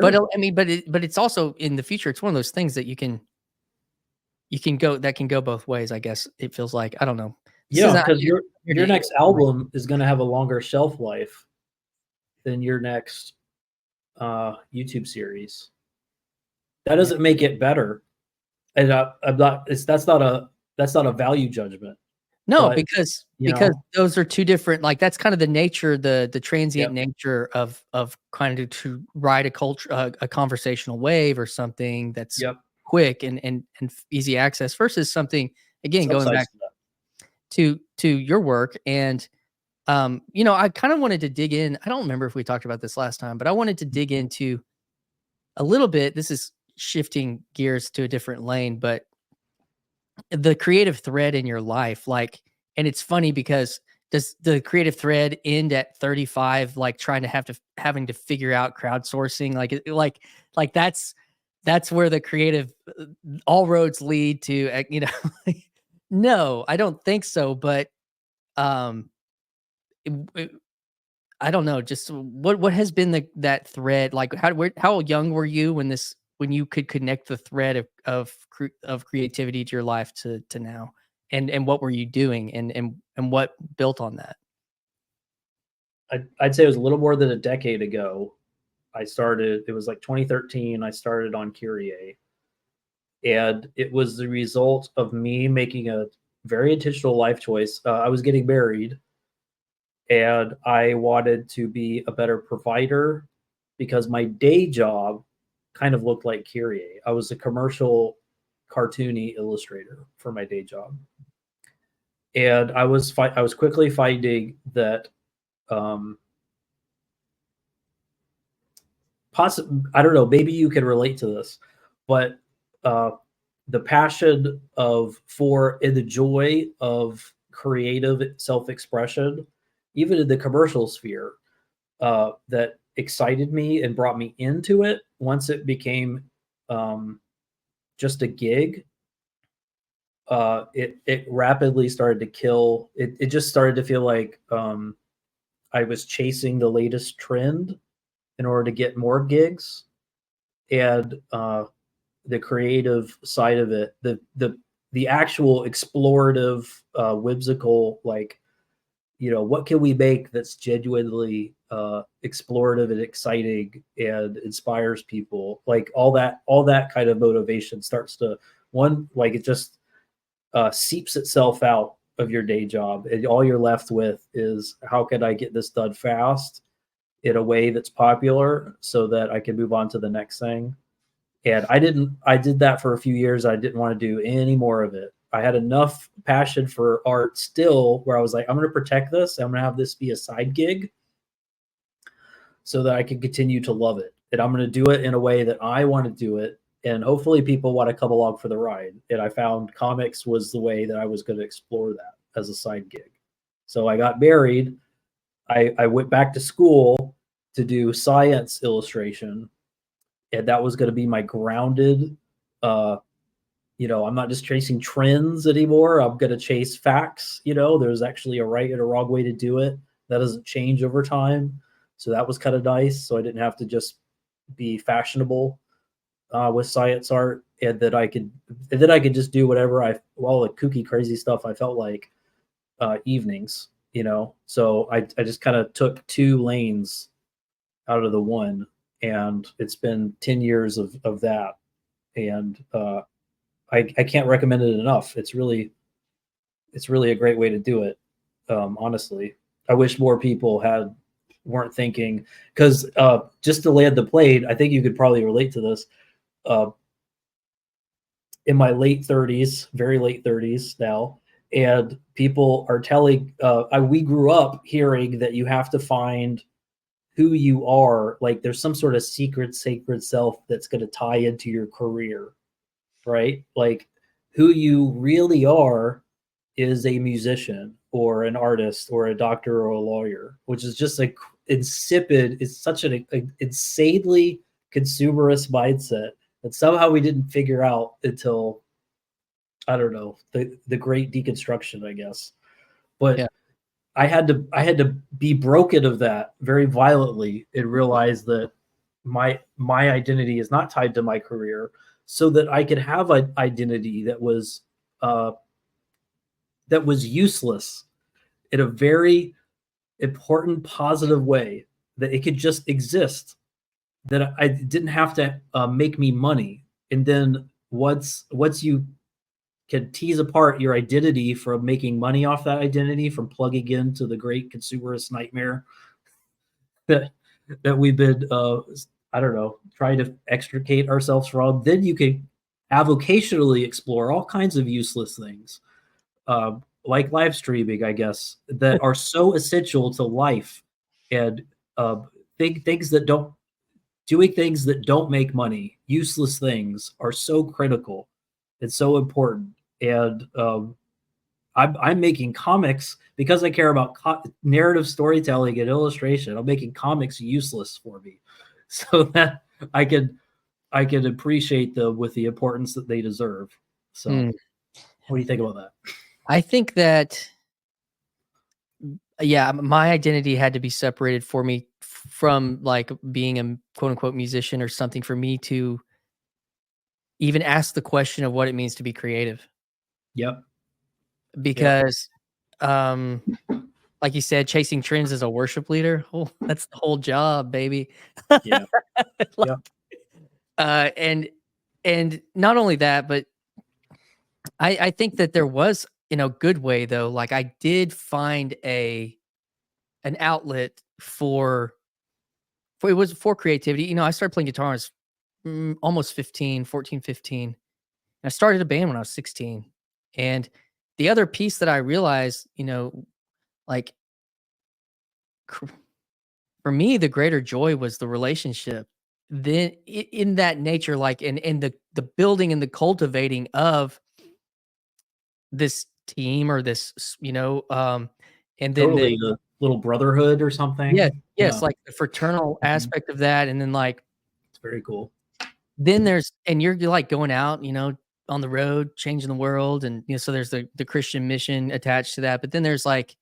but sure. I mean, but it's also in the future. It's one of those things that you can go that can go both ways. I guess it feels like, I don't know. This Yeah, isn't because here your to next album is going to have a longer shelf life than your next YouTube series. That Yeah. doesn't make it better, and I'm not. That's not a value judgment, No, but you because know, those are 2 different, like, that's kind of the nature, the transient yep, nature of kind of to ride a culture, a conversational wave or something that's yep. quick and easy access versus something, again, going Subsides back to that. to your work. And, I kind of wanted to dig in. I don't remember if we talked about this last time, but I wanted to dig into a little bit. This is shifting gears to a different lane, but the creative thread in your life, like, and it's funny because does the creative thread end at 35, like trying to having to figure out crowdsourcing? Like, like that's where the creative, all roads lead to, like, no, I don't think so. But, um, it I don't know, just what has been that thread? Like, how young were you when you could connect the thread of creativity to your life to now? And what were you doing, and what built on that? I'd say it was a little more than a decade ago. I started. It was like 2013. I started on Kyrie, and it was the result of me making a very intentional life choice. I was getting married, and I wanted to be a better provider because my day job kind of looked like Kyrie. I was a commercial cartoony illustrator for my day job, and I was quickly finding that um, I don't know, maybe you can relate to this, but uh, the passion of for and the joy of creative self-expression, even in the commercial sphere, that excited me and brought me into it. Once it became um, just a gig, it rapidly started to kill. It just started to feel like I was chasing the latest trend in order to get more gigs, and the creative side of it, the actual explorative, whimsical, like, what can we make that's genuinely explorative and exciting and inspires people, like all that kind of motivation starts to one like it just seeps itself out of your day job, and all you're left with is how can I get this done fast in a way that's popular so that I can move on to the next thing. And I did that for a few years. I didn't want to do any more of it. I had enough passion for art still where I was like, I'm going to protect this. I'm going to have this be a side gig so that I can continue to love it. And I'm going to do it in a way that I want to do it. And hopefully people want to come along for the ride. And I found comics was the way that I was going to explore that as a side gig. So I got married. I went back to school to do science illustration, and that was going to be my grounded. uh I'm not just chasing trends anymore. I'm going to chase facts. There's actually a right and a wrong way to do it that doesn't change over time. So that was kind of nice, so I didn't have to just be fashionable with science art, and then I could just do whatever all the kooky crazy stuff I felt like evenings. So I just kind of took two lanes out of the one, and it's been 10 years of that. And I can't recommend it enough. It's really a great way to do it. Honestly, I wish more people weren't thinking, because just to land the plane, I think you could probably relate to this. Uh, in my late 30s, very late 30s now, and people are telling, we grew up hearing that you have to find who you are, like there's some sort of secret sacred self that's going to tie into your career, right? Like who you really are is a musician or an artist or a doctor or a lawyer, which is just like insipid. It's such an insanely consumerist mindset that somehow we didn't figure out until, I don't know, the great deconstruction, I guess. But Yeah. I had to be broken of that very violently and realize that my identity is not tied to my career, so that I could have an identity that was useless in a very important, positive way, that it could just exist, that I didn't have to make me money. And then once you can tease apart your identity from making money off that identity, from plugging into the great consumerist nightmare that we've been I don't know, trying to extricate ourselves from, then you can avocationally explore all kinds of useless things, like live streaming, I guess, that are so essential to life, and things that don't doing things that don't make money, useless things, are so critical and so important. And I'm making comics because I care about narrative storytelling and illustration. I'm making comics useless for me, so that I can appreciate them with the importance that they deserve. So, what do you think about that? I think that, yeah, my identity had to be separated for me from like being a quote unquote musician or something, for me to even ask the question of what it means to be creative. Yep. Yep. Because, um, like you said, chasing trends as a worship leader, oh, that's the whole job, baby. Yeah. Like, Yep. and not only that, but I think that there was, in a good way though, like I did find an outlet for it was for creativity. I started playing guitar when I was almost 15, 14, 15. And I started a band when I was 16. And the other piece that I realized, like cr- for me, the greater joy was the relationship. Then in that nature, like in the building and the cultivating of this team or this, and then Totally, the little brotherhood or yes, something. yes, Yeah. like the fraternal Mhm. aspect of that. And then like, It's very cool. then there's, and you're like going out, on the road, changing the world. And, so there's the Christian mission attached to that. But then there's like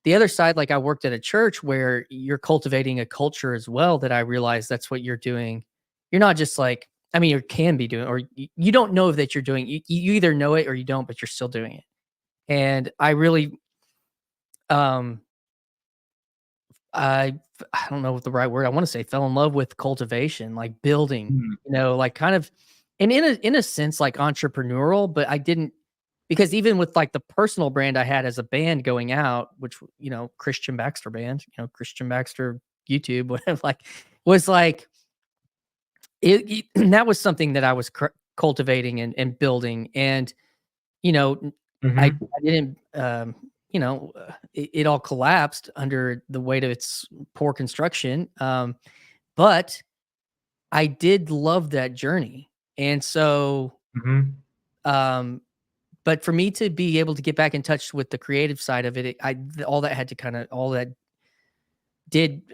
the other side, like I worked at a church where you're cultivating a culture as well, that I realized that's what you're doing. You're not just like, I mean, you can be doing, or you don't know that you're doing, you either know it or you don't, but you're still doing it. And I really, um, I don't know what the right word, I want to say, fell in love with cultivation, like building, Mm. like kind of, and in a sense, like entrepreneurial, but I didn't, because even with like the personal brand I had as a band going out, which, Christian Baxter band, Christian Baxter YouTube, whatever, like was like, that was something that I was cultivating and building. And, you know, Mhm. I didn't, it all collapsed under the weight of its poor construction. But I did love that journey. And so, Mhm. um, but for me to be able to get back in touch with the creative side of it, all that had to all that did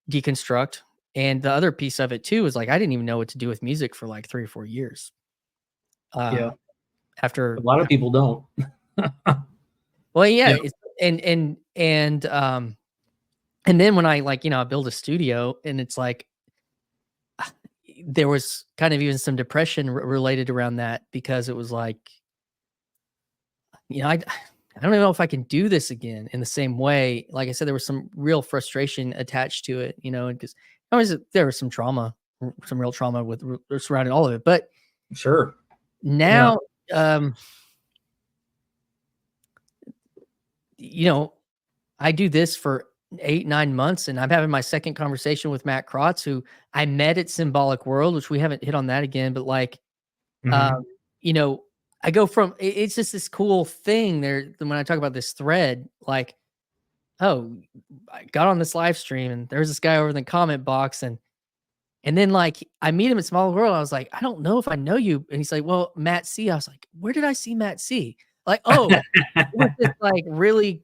deconstruct. And the other piece of it too is like I didn't even know what to do with music for like 3 or 4 years. Yeah. Uh, A after, lot of people don't. well, yeah, Yeah. it's, and then when I like, I build a studio, and it's like there was kind of even some depression related around that, because it was like, I don't know if I can do this again in the same way. Like I said, there was some real frustration attached to it, because there was some trauma, some real trauma with surrounding all of it. But Sure. Yeah. now, um, you know, I do this for 8, 9 months, and I'm having my second conversation with Matt Crotts, who I met at Symbolic World, which we haven't hit on that again. But like, um, Mhm. you know, I go from it's just this cool thing there when I talk about this thread, like, oh, I got on this live stream and there's this guy over in the comment box, and then like I meet him at Small World. I was like, I don't know if I know you. And he's like, well, Matt C. I was like, where did I see Matt C? Like, oh, it was this like really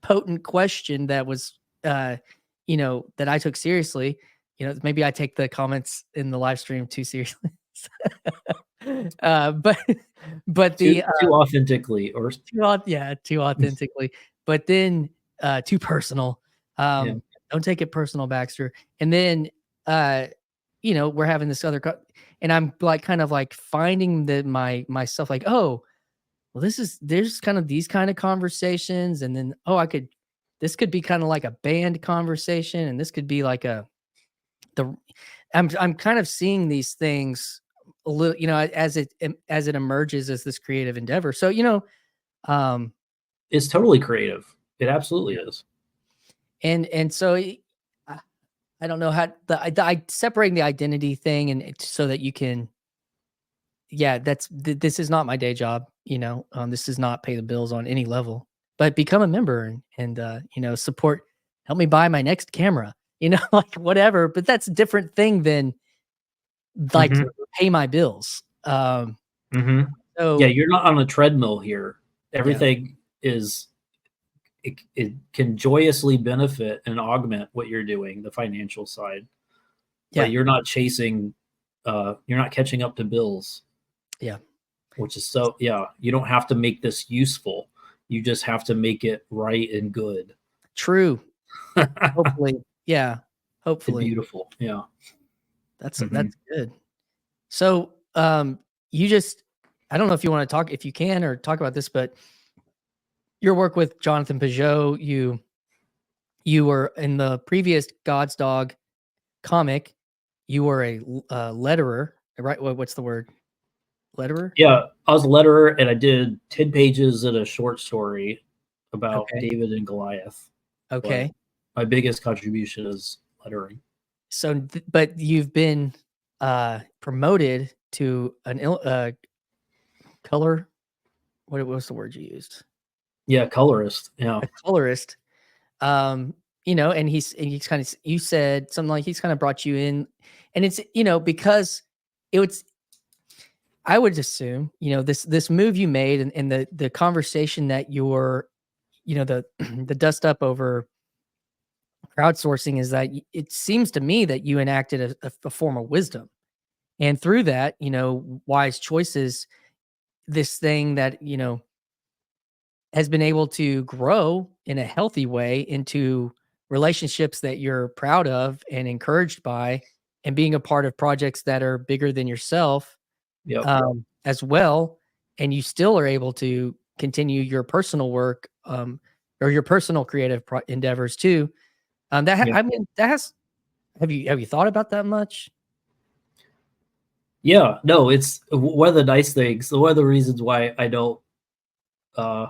potent question that was, you know, that I took seriously. You know, maybe I take the comments in the live stream too seriously. But the Too authentically, or too authentically, but then too personal. yeah. Don't take it personal, Baxter. And then uh, you know, we're having this other and I'm like kind of like finding the myself like, oh, well, there's kind of these kind of conversations, and then this could be kind of like a band conversation, and this could be like the I'm kind of seeing these things a little, you know, as it emerges as this creative endeavor. So, you know, um, It's totally creative. It absolutely is. and so I don't know how separating the identity thing, and so that you can, yeah, this is not my day job, you know, this does not pay the bills on any level, but become a member and you know, support, help me buy my next camera, you know, like whatever, but that's a different thing than like Mhm. to pay my bills. Mhm. Yeah, So you're not on a treadmill here. yeah, Everything is it can joyously benefit and augment what you're doing, the financial side, but yeah, you're not chasing, you're not catching up to bills, yeah, which is so yeah, you don't have to make this useful. You just have to make it right and good. true. Hopefully, yeah, And hopefully beautiful. Yeah. that's Mhm. good. So, you just, I don't know if you want to talk, if you can, or talk about this, but your work with Jonathan Pageau, you were in the previous God's Dog comic, you were a letterer, right? What's the word? Letterer? Yeah, I was a letterer and I did 10 pages in a short story about Okay. David and Goliath, but Okay. my biggest contribution is lettering. So, but you've been promoted to an color. What was the word you used? Yeah, colorist. Yeah. A colorist. Um, you know, and he's kind of, you said something like he's kind of brought you in, and it's, you know, because it was, I would assume, you know, this move you made, and the conversation that you're, you know, the the dust up over crowdsourcing is that it seems to me that you enacted a form of wisdom, and through that, you know, wise choices, this thing that, you know, has been able to grow in a healthy way into relationships that you're proud of and encouraged by, and being a part of projects that are bigger than yourself, Yep. as well. And you still are able to continue your personal work, or your personal creative endeavors too. Yep. I mean, that has, have you thought about that much? Yeah. No, it's one of the nice things. One of the reasons why uh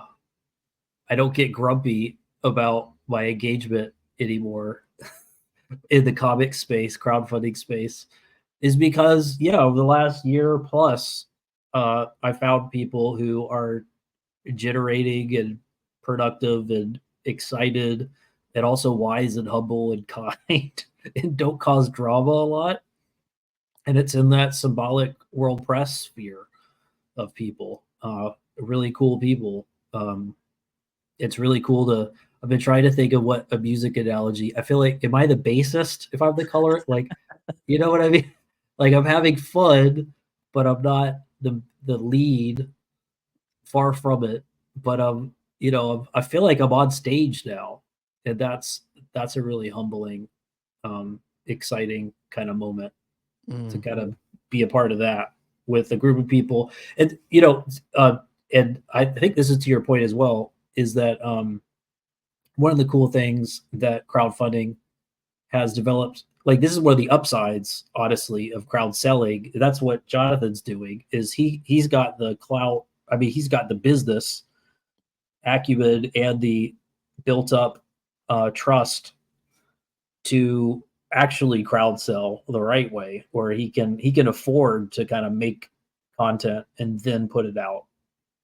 I don't get grumpy about my engagement anymore in the comic space, crowdfunding space, is because yeah, over the last year plus, I found people who are generating and productive and excited and also wise and humble and kind and don't cause drama a lot. And it's in that symbolic world press sphere of people, really cool people. It's really cool to. I've been trying to think of what a music analogy. I feel like, am I the bassist if I'm the color? Like, you know what I mean? Like I'm having fun, but I'm not the lead. Far from it. But you know, I feel like I'm on stage now, and that's a really humbling, exciting kind of moment to Mm, kind of be a part of that with a group of people. And you know, and I think this is to your point as well, is that one of the cool things that crowdfunding has developed, like this is one of the upsides, honestly, of crowd selling. That's what Jonathan's doing. Is he's got the clout. I mean, he's got the business acumen and the built up trust to actually crowd sell the right way, where he can afford to kind of make content and then put it out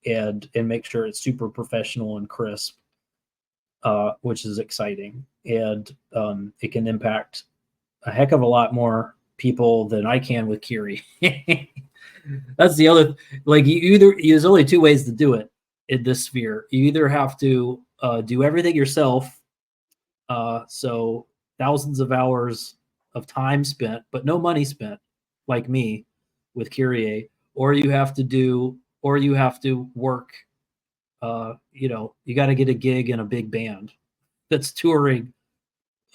and make sure it's super professional and crisp, which is exciting, and it can impact a heck of a lot more people than I can with Kyrie. That's the other, like, there's only two ways to do it. in this sphere. You either have to do everything yourself, so thousands of hours of time spent, but no money spent, like me with Kyrie, or you have to work. You got to get a gig in a big band that's touring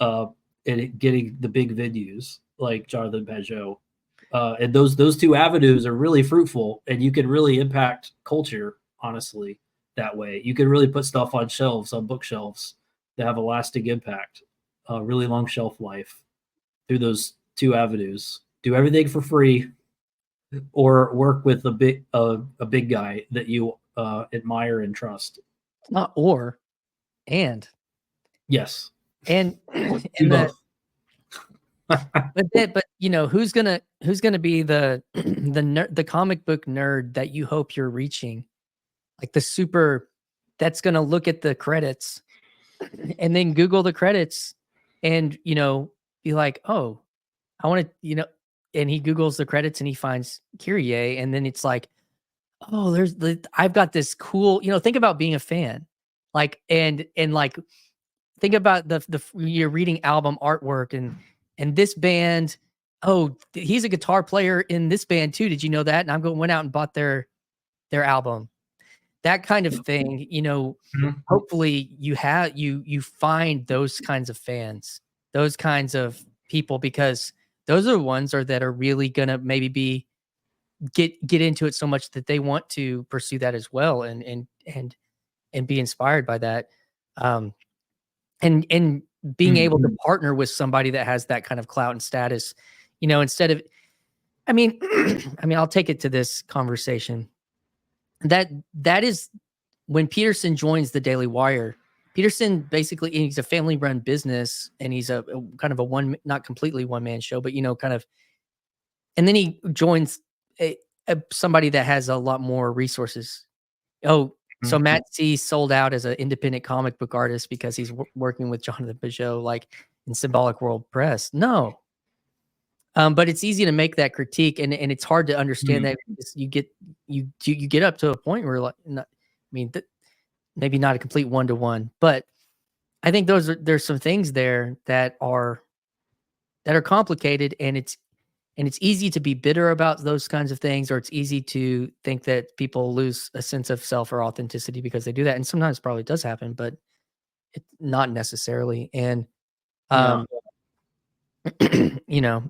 and getting the big venues like Jonathan Pageau. And those two avenues are really fruitful, and you can really impact culture, honestly, that way. You can really put stuff on shelves, on bookshelves, that have a lasting impact, really long shelf life through those two avenues. Do everything for free, or work with a big guy that you admire and trust. Not or, and. Yes, And do and both. but who's gonna be the the comic book nerd that you hope you're reaching, like the super, that's gonna look at the credits and then Google the credits and be like, oh, I want to, and he Googles the credits and he finds Kyrie, and then it's like, oh, I've got this cool, think about being a fan, like, and like, think about you're reading album artwork and this band, oh, he's a guitar player in this band too. Did you know that? And went out and bought their album. That kind of thing, Mhm. hopefully you find those kinds of fans, those kinds of people, because those are the ones that are really gonna maybe get into it so much that they want to pursue that as well, and be inspired by that. Um, and being able to partner with somebody that has that kind of clout and status, instead of, I mean, I'll take it to this conversation. That is when Peterson joins the Daily Wire. Peterson basically, he's a family run business, and he's a kind of a not completely one man show, but kind of, and then he joins somebody that has a lot more resources. Oh, so Matt C sold out as an independent comic book artist because he's working with Jonathan Pageau, like in Symbolic World Press. No. But it's easy to make that critique, and it's hard to understand that you get up to a point where, like, maybe not a complete one-to-one, but I think there's some things there that are complicated, and it's easy to be bitter about those kinds of things, or it's easy to think that people lose a sense of self or authenticity because they do that. And sometimes it probably does happen, but it's not necessarily. And, Yeah.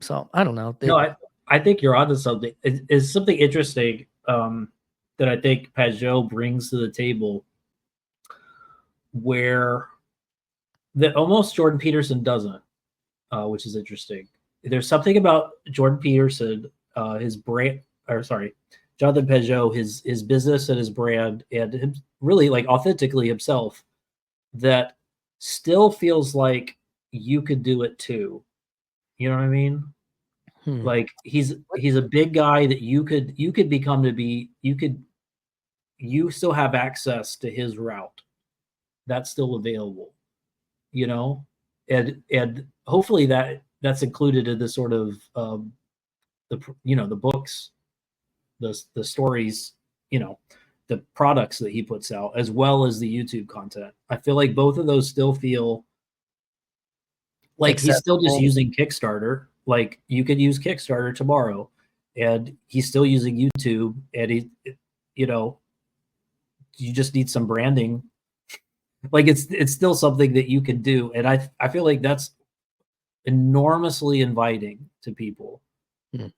so I don't know. No, I think you're onto something. It's something interesting that I think Pageau brings to the table, where that almost Jordan Peterson doesn't, which is interesting. There's something about Jordan Peterson, his brand, or sorry, Jonathan Pageau, his business and his brand, and him, really like authentically himself, that still feels like you could do it too. You know what I mean? Like he's a big guy that you could become to be. You still have access to his route. That's still available. And hopefully that's included in the sort of the books, the stories, the products that he puts out, as well as the YouTube content. I feel like both of those still feel like he's still just using Kickstarter. Like, you could use Kickstarter tomorrow, and he's still using YouTube, and you just need some branding. Like, it's still something that you can do, and I feel like that's enormously inviting to people. You're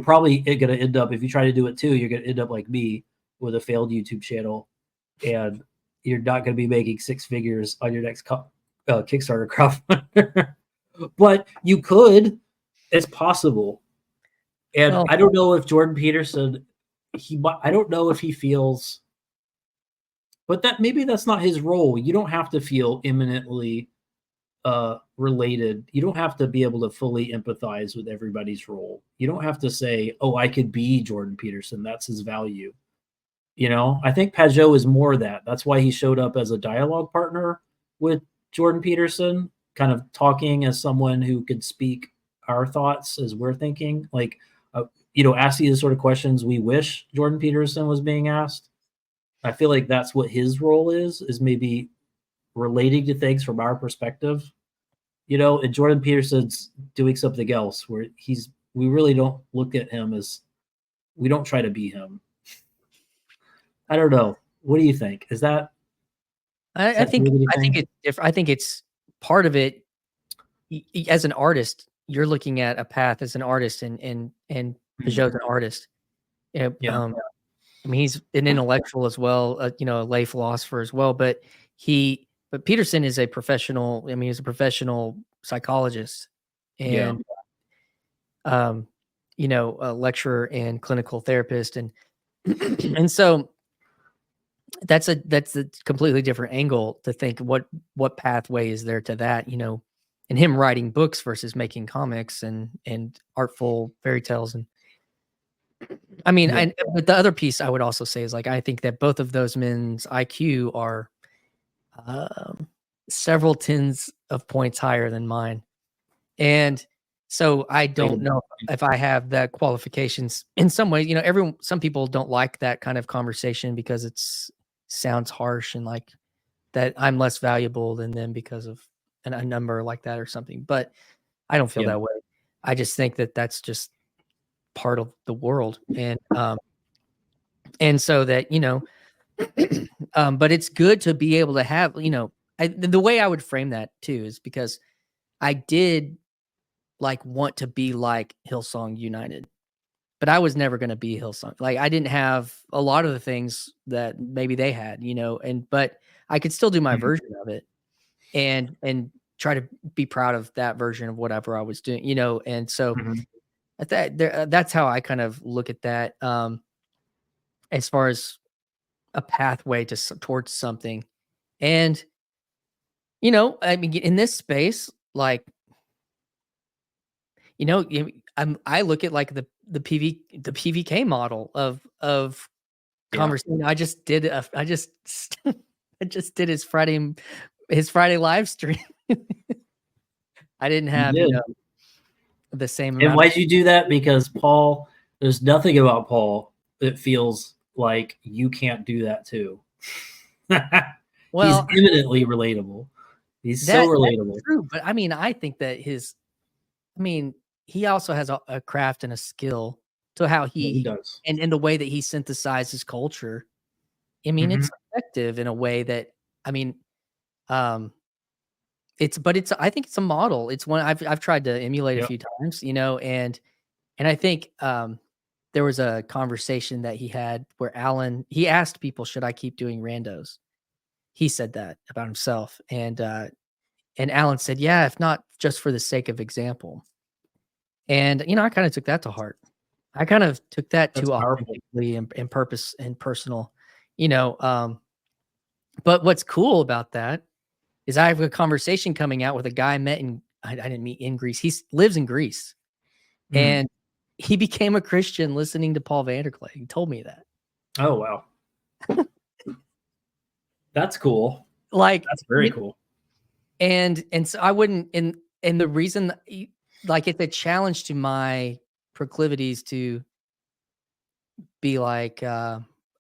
probably going to end up, if you try to do it too, you're going to end up like me, with a failed YouTube channel, and you're not going to be making six figures on your next Kickstarter crowdfunder. But you could. It's possible. And I don't know if Jordan Peterson, I don't know if he feels, but maybe that's not his role. You don't have to feel imminently related. You don't have to be able to fully empathize with everybody's role. You don't have to say, oh, I could be Jordan Peterson. That's his value. I think Pageau is more that. That's why he showed up as a dialogue partner with Jordan Peterson, kind of talking as someone who could speak our thoughts as we're thinking, like, asking the sort of questions we wish Jordan Peterson was being asked. I feel like that's what his role is maybe relating to things from our perspective, and Jordan Peterson's doing something else where we really don't look at him as, we don't try to be him. I don't know. What do you think? Is that I think anything? it's different. I think it's part of it. As an artist, you're looking at a path as an artist, and Pageau's an artist. Yeah, Yeah. I mean, he's an intellectual as well, a lay philosopher as well. But Peterson is a professional. I mean, he's a professional psychologist, Yeah. and a lecturer and clinical therapist, and and so that's a completely different angle to think what pathway is there to that, and him writing books versus making comics and artful fairy tales. And I mean, Yeah. but the other piece I would also say is, like, I think that both of those men's IQ are um, several tens of points higher than mine. And so I don't know if I have that qualifications in some ways. Some people don't like that kind of conversation because sounds harsh, and like that I'm less valuable than them because of a number like that or something. But I don't feel Yeah. that way. I just think that that's just part of the world. And so that, but it's good to be able to have, the way I would frame that too is because I did like want to be like Hillsong United, but I was never going to be Hillsong. Like, I didn't have a lot of the things that maybe they had, but I could still do my version of it and try to be proud of that version of whatever I was doing, and so Mhm. that's how I kind of look at that, as far as a pathway towards something. And I mean, in this space, like, I look at like the PVK model of Yeah. conversation. I just I just did his Friday live stream. I didn't You have, did. the same And amount of. why'd you do that? Because Paul, there's nothing about Paul that feels like you can't do that too. He's Well, eminently relatable. He's so that's relatable. true, but I mean, I think that I mean, he also has a craft and a skill to how Yeah, he he does. and the way that he synthesizes culture. I mean, Mhm. it's effective in a way that, I mean, um, I think it's a model. It's one I've tried to emulate a Yep. few times, and I think, there was a conversation that he had where he asked people, "Should I keep doing randos?" He said that about himself, and Alan said, "Yeah, if not just for the sake of example." And, I kinda took that to heart. I kind of took that That's too powerful. authentically and purpose and personal, you know, um, but what's cool about that is I have a conversation coming out with a guy I met I didn't meet in Greece. Lives in Greece, Mm. and he became a Christian listening to Paul Vanderklay. He told me that. Oh, wow. That's cool. Like, That's very cool. and so I wouldn't, and the reason like, it's a challenge to my proclivities to be like,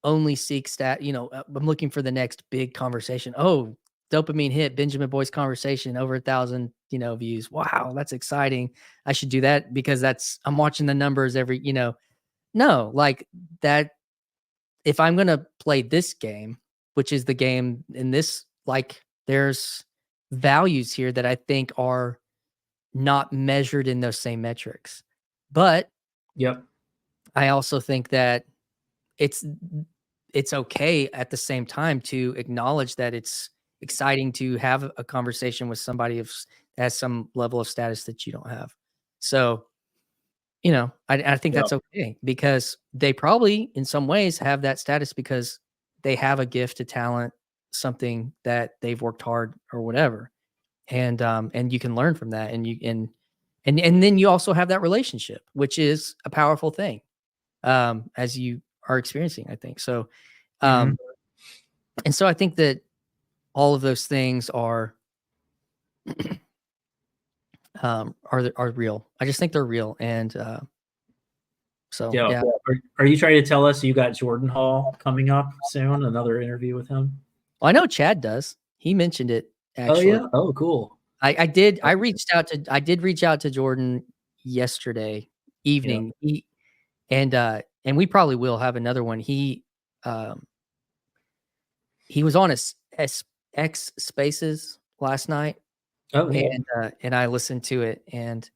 only seek I'm looking for the next big conversation. Oh, dopamine hit, Benjamin Boyce conversation, over 1,000, views. Wow, that's exciting. I should do that because I'm watching the numbers no, like that. If I'm going to play this game, which is the game in this, like, there's values here that I think are not measured in those same metrics. But Yep. I also think that it's it's okay at the same time to acknowledge that it's exciting to have a conversation with somebody that has some level of status that you don't have. So, I think Yep. that's okay because they probably in some ways have that status because they have a gift, a talent, something that they've worked hard or whatever. And you can learn from that, and then you also have that relationship, which is a powerful thing, as you are experiencing, I think. So, Mhm. um, and so I think that all of those things are real. I just think they're real, and So Yeah. Are you trying to tell us you got Jordan Hall coming up soon? Another interview with him? Well, I know Chad does. He mentioned it Oh actually. yeah. Oh, cool. I did. I did reach out to Jordan yesterday Yeah. evening. And we probably will have another one. Um, he was on X Spaces last night, Oh, yeah. and I listened to it, and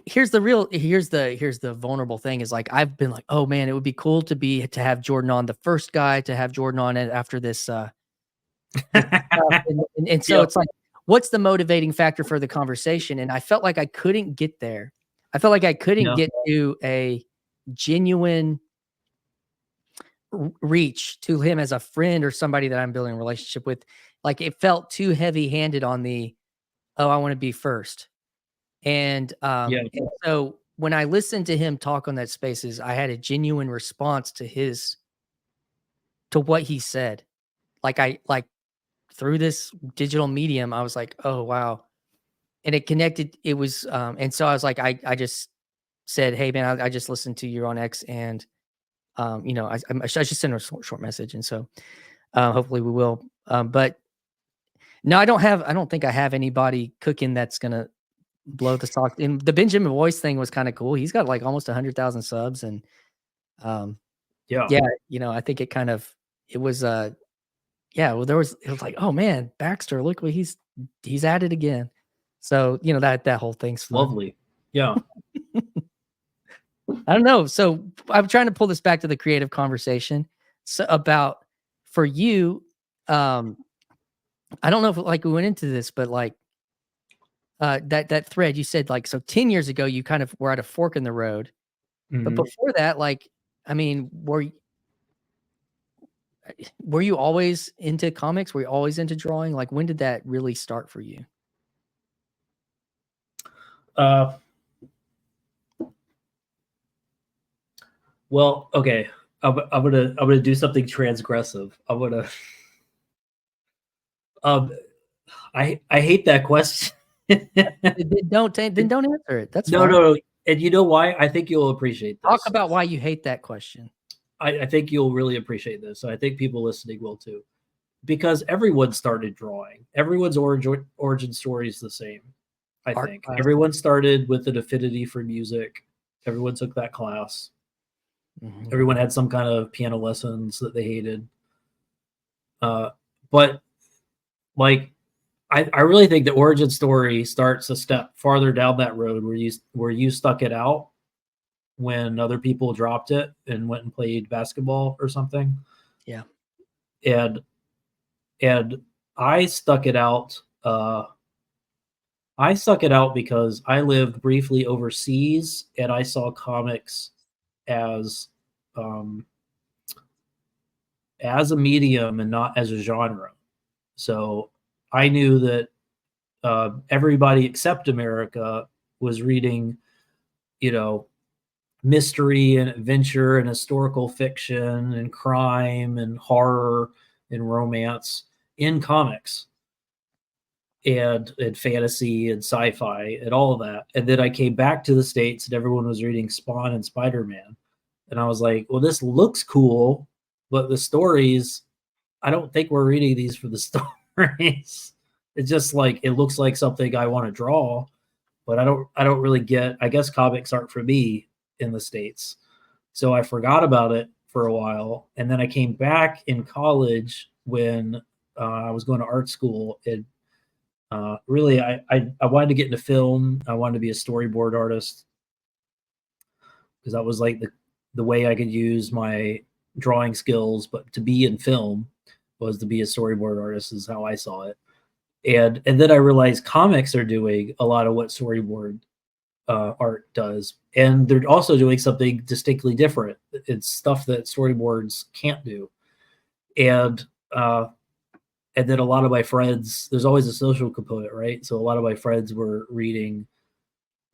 here's the vulnerable thing is like I've been like, oh man, it would be cool to have Jordan on, the first guy to have Jordan on it after this stuff, and so Yeah. it's like, what's the motivating factor for the conversation? And I felt like I couldn't get there. I felt like I couldn't Yeah. get to a genuine reach to him as a friend or somebody that I'm building a relationship with. Like it felt too heavy handed on the, oh, I want to be first. Yeah. And so when I listened to him talk on that spaces, I had a genuine response to what he said. Like through this digital medium, I was like, oh wow. And it connected. It was, and so I was like, I just said, hey man, I just listened to you on X, and I should send her a short message, and so hopefully we will. But no, I don't think I have anybody cooking that's gonna blow the socks. And the Benjamin Voice thing was kind of cool. He's got like almost 100,000 subs, and um, Yeah. yeah, I think it was yeah. Well, it was like, oh man, Baxter, look what he's at it again. So that whole thing's fun. Lovely. Yeah. I don't know. So I'm trying to pull this back to the creative conversation. So about for you, I don't know if like we went into this, but like that thread you said, like, so 10 years ago you kind of were at a fork in the road. But Mhm. before that, like, I mean, were you always into comics? Were you always into drawing? Like, when did that really start for you? Uh, well, okay. I'm gonna do something transgressive. I'm gonna um I hate that question. Then don't answer it. That's No, fine. no, no. And you know why? I think you'll appreciate Talk this. about why you hate that question. I think you'll really appreciate this. I think people listening will too. Because everyone started drawing. Everyone's origin story is the same, I Art think. class. Everyone started with an affinity for music. Everyone took that class. Mhm. Everyone had some kind of piano lessons that they hated. But like I really think the origin story starts a step farther down that road where you stuck it out when other people dropped it and went and played basketball or something. Yeah. And and I stuck it out. I stuck it out because I lived briefly overseas and I saw comics as um, as a medium and not as a genre. So I knew that everybody except America was reading, you know, mystery and adventure and historical fiction and crime and horror and romance in comics and fantasy and sci-fi and all of that. And then I came back to the States and everyone was reading Spawn and Spider-Man. And I was like, well, this looks cool, but the stories, I don't think we're reading these for the stories. It's just like it looks like something I want to draw, but I don't really get, I guess comics aren't for me in the States. So I forgot about it for a while. And then I came back in college when I was going to art school. And really, I wanted to get into film. I wanted to be a storyboard artist because that was like the way I could use my drawing skills, but to be in film was to be a storyboard artist is how I saw it. And then I realized comics are doing a lot of what storyboard art does, and they're also doing something distinctly different. It's stuff that storyboards can't do, and uh, and then a lot of my friends, there's always a social component, right? So a lot of my friends were reading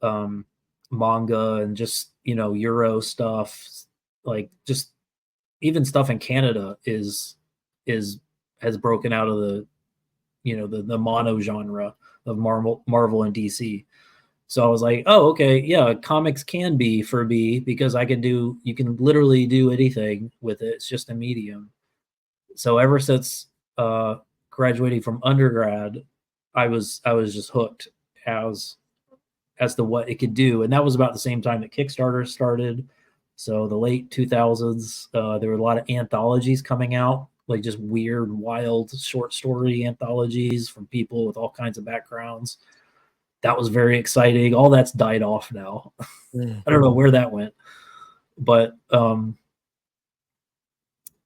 um, manga and just Euro stuff, like just even stuff in Canada is has broken out of the the mono genre of Marvel and DC. So I was like, oh, okay, yeah, comics can be for me because you can literally do anything with it. It's just a medium. So ever since graduating from undergrad, I was just hooked as as to what it could do, and that was about the same time that Kickstarter started. So the late 2000s, there were a lot of anthologies coming out, like just weird, wild short story anthologies from people with all kinds of backgrounds. That was very exciting. All that's died off now. I don't know where that went, but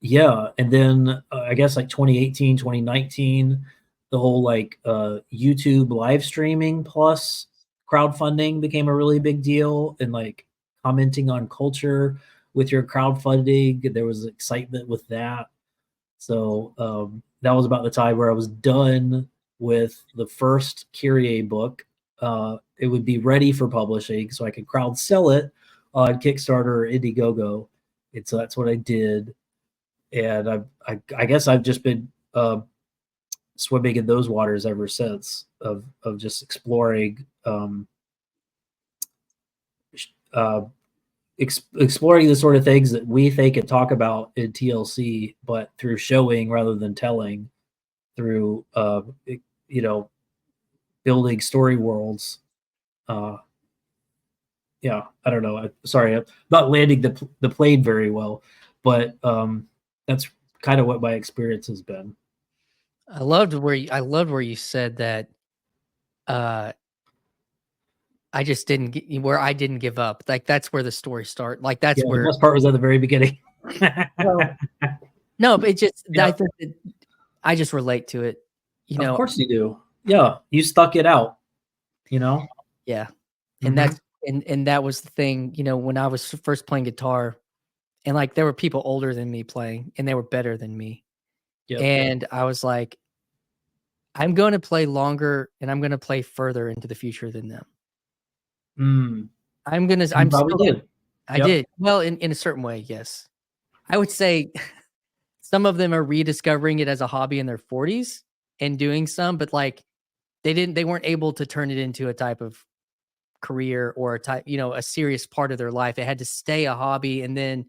yeah. And then I guess like 2018, 2019, the whole like YouTube live streaming plus crowdfunding became a really big deal, and like commenting on culture with your crowdfunding. There was excitement with that. So that was about the time where I was done with the first Kyrie book. It would be ready for publishing, so I could crowd sell it on Kickstarter or Indiegogo. And so that's what I did. And I guess I've just been swimming in those waters ever since of just exploring uh, exploring the sort of things that we think and talk about in TLC, but through showing rather than telling, through you know, building story worlds. Uh, yeah, I don't know. Sorry, I'm not landing the plane very well, but that's kind of what my experience has been. I loved where you said that uh I just didn't get where I didn't give up. Like that's where the story start. Like that's Yeah, the where best part was at the very beginning. well, no, but it just I Yeah, think that I just relate to it. You of know, course you do. Yeah, you stuck it out. You know. yeah. And Mm-hmm. that's and that was the thing, you know, when I was first playing guitar and like there were people older than me playing and they were better than me. Yep. And I was like, I'm going to play longer and I'm going to play further into the future than them. Mm. You I'm probably still, did. I Yep. did. Well, in a certain way, yes. I would say some of them are rediscovering it as a hobby in their 40s and doing some, but like they weren't able to turn it into a type of career or a type, you know, a serious part of their life. It had to stay a hobby and then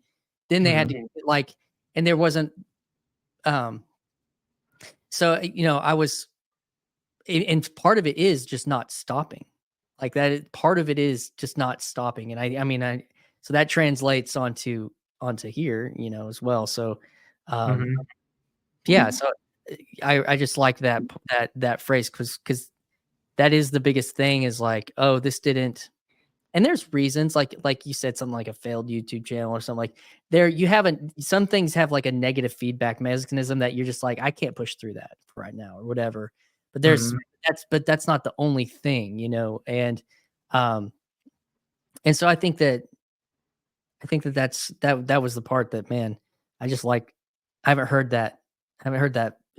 they had Mhm. to like and there wasn't um so you know, I was and part of it is just not stopping. Like part of it is just not stopping. And I mean I so that translates onto here, you know, as well. So um Mhm. yeah, so I just like that phrase because that is the biggest thing is like, oh, this didn't and there's reasons like you said something like a failed YouTube channel or something like there you haven't some things have like a negative feedback mechanism that you're just like I can't push through that right now or whatever. But Mhm. that's not the only thing, you know, um and so I think that that was the part that man I just like I haven't heard that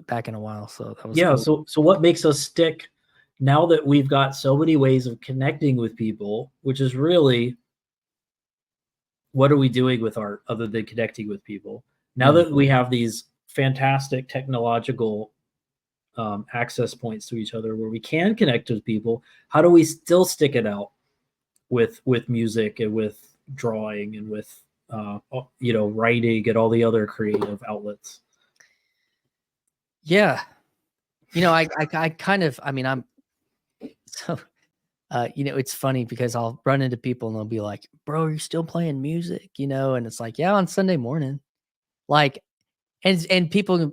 back in a while, so that was Yeah. cool. So what makes us stick now that we've got so many ways of connecting with people, which is really what are we doing with art other than connecting with people? Now Mm. that we have these fantastic technological access points to each other where we can connect with people, how do we still stick it out with music and with drawing and with you know, writing and all the other creative outlets? Yeah. You know, I kind of I mean, I'm so you know, it's funny because I'll run into people and they'll be like, "Bro, you're still playing music?" You know, and it's like, "Yeah, on Sunday morning." Like, and people,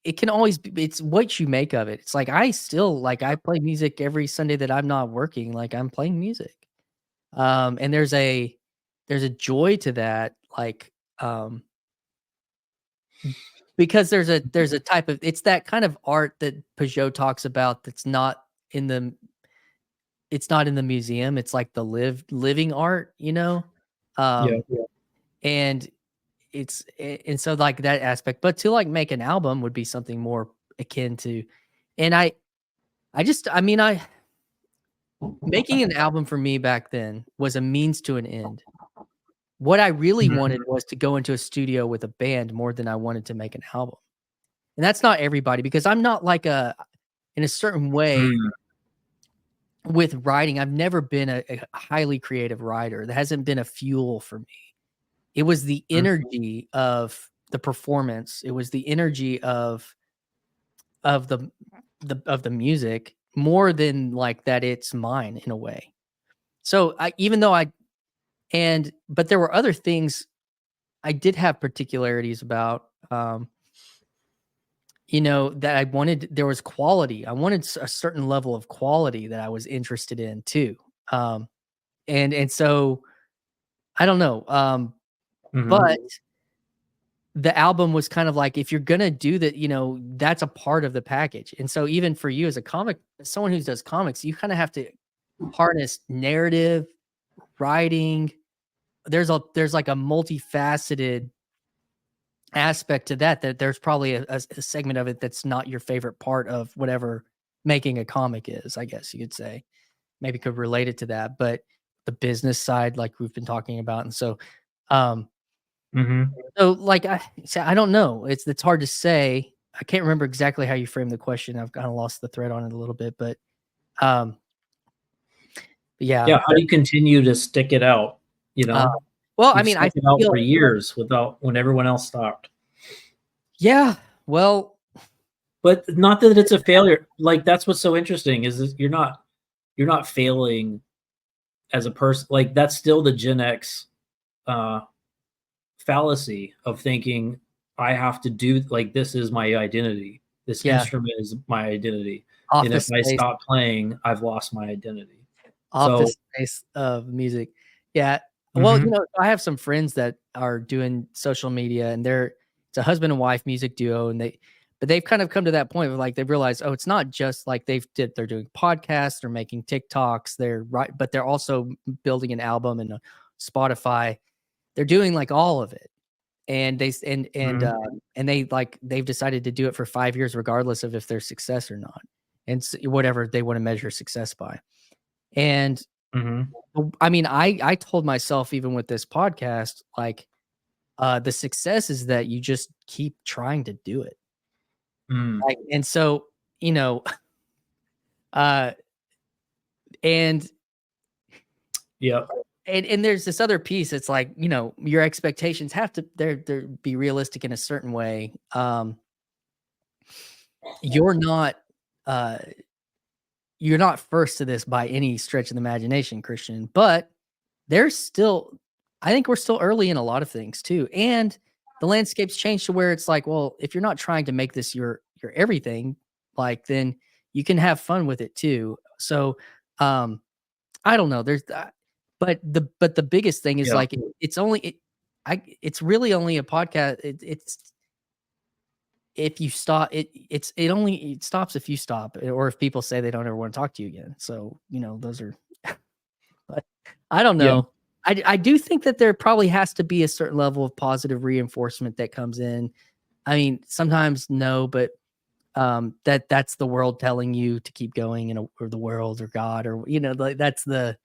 it can always be. It's what you make of it. It's like I still like I play music every Sunday that I'm not working. Like I'm playing music, and there's a joy to that. Like, because there's a type of it's that kind of art that Pageau talks about that's not in the it's not in the museum. It's like the living art, you know? Yeah. Um, and and so like that aspect, but to like make an album would be something more akin to and I just I mean I making an album for me back then was a means to an end. What I really wanted Mhm. was to go into a studio with a band more than I wanted to make an album. And that's not everybody because I'm not like a in a certain way Mm. with writing, I've never been a highly creative writer. That hasn't been a fuel for me. It was the energy of the performance. It was the energy of the music more than like that it's mine in a way. So I even though I and but there were other things I did have particularities about, that I wanted. There was quality. I wanted a certain level of quality that I was interested in too. Um, and so I don't know. But the album was kind of like, if you're gonna do that, that's a part of the package. And so even for you as someone who does comics, you kind of have to harness narrative, writing. There's like a multifaceted aspect to that there's probably a segment of it that's not your favorite part of whatever making a comic is, I guess you could say. Maybe could relate it to that, but the business side, like we've been talking about. And so, um, like I don't know. It's hard to say. I can't remember exactly how you framed the question. I've kind of lost the thread on it a little bit, but um, yeah. How do you continue to stick it out? Well, I You've mean, I stuck it out feel for years when everyone else stopped. yeah. Well, But not that it's a failure. Like that's what's so interesting is you're not failing as a person. Like that's still the Gen X fallacy of thinking I have to do like this is my identity. This yeah. instrument is my identity. And if Office I Space. stop playing, I've lost my identity. Office Space of music. Yeah. Well, I have some friends that are doing social media, and it's a husband and wife music duo, and they've kind of come to that point where like they've realized, oh, it's not just like they're doing podcasts, they're making TikToks, but they're also building an album and a Spotify. They're doing like all of it. And they've decided to do it for 5 years, regardless of if there's success or not. And whatever they want to measure success by. And I mean, I told myself even with this podcast, like, the success is that you just keep trying to do it. Like, and so, and yeah, and there's this other piece. It's like, your expectations have to they're be realistic in a certain way. You're not uh you're not first to this by any stretch of the imagination, Christian, but there's still, I think we're still early in a lot of things too. And the landscape's changed to where it's like, well, if you're not trying to make this your everything, like, then you can have fun with it too. So, I don't know. But the biggest thing is like, it's really only a podcast. It's if you stop it stops if you stop, or if people say they don't ever want to talk to you again. So, those are, but I don't know. I do think that there probably has to be a certain level of positive reinforcement that comes in. I mean, sometimes no, but that's the world telling you to keep going, or the world or God, or like that's the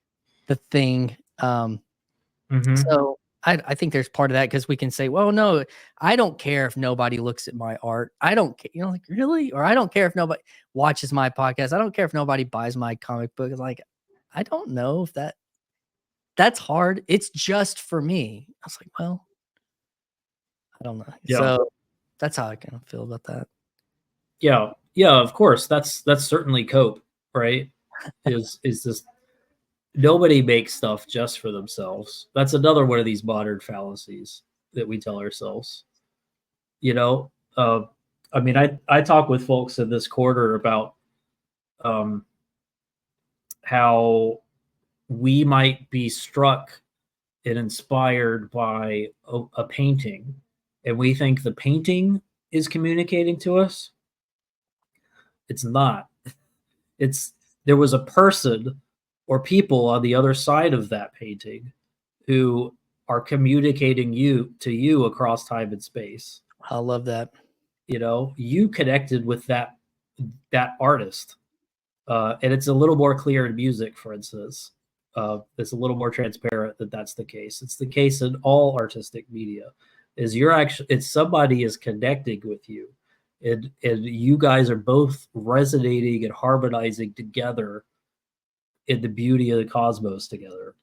thing. So I think there's part of that, because we can say, well, no, I don't care if nobody looks at my art. I don't care, like, really? Or I don't care if nobody watches my podcast. I don't care if nobody buys my comic book. It's like, I don't know if that's hard. It's just for me. I was like, well, I don't know. Yeah. So that's how I kind of feel about that. Yeah. Yeah, of course. That's certainly cope, right? Is this nobody makes stuff just for themselves. That's another one of these modern fallacies that we tell ourselves. I mean, I talk with folks in this quarter about how we might be struck and inspired by a painting, and we think the painting is communicating to us. It's not. There was a person or people on the other side of that painting who are communicating to you across time and space. I love that. You connected with that artist, and it's a little more clear in music, for instance. It's a little more transparent that that's the case. It's the case in all artistic media. It's somebody is connecting with you, and you guys are both resonating and harmonizing together in the beauty of the cosmos together.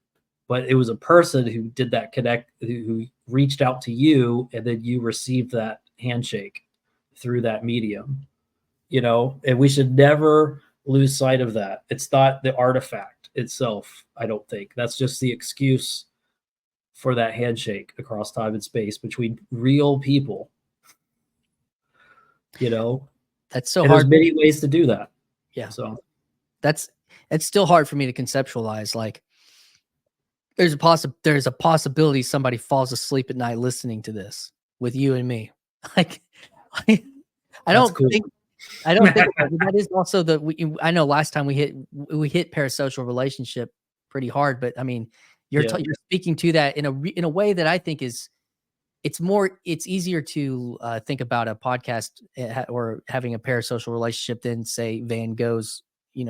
But it was a person who did that who reached out to you, and then you received that handshake through that medium, and we should never lose sight of that. It's not the artifact itself, I don't think. That's just the excuse for that handshake across time and space between real people. That's so and hard. There's many ways to do that. Yeah. So it's still hard for me to conceptualize. Like, there's a possibility somebody falls asleep at night listening to this with you and me. Like, I don't cool. think that is also I know last time we hit parasocial relationship pretty hard, but I mean, you're speaking to that in a way that I think it's easier to think about a podcast or having a parasocial relationship than, say, Van Gogh's,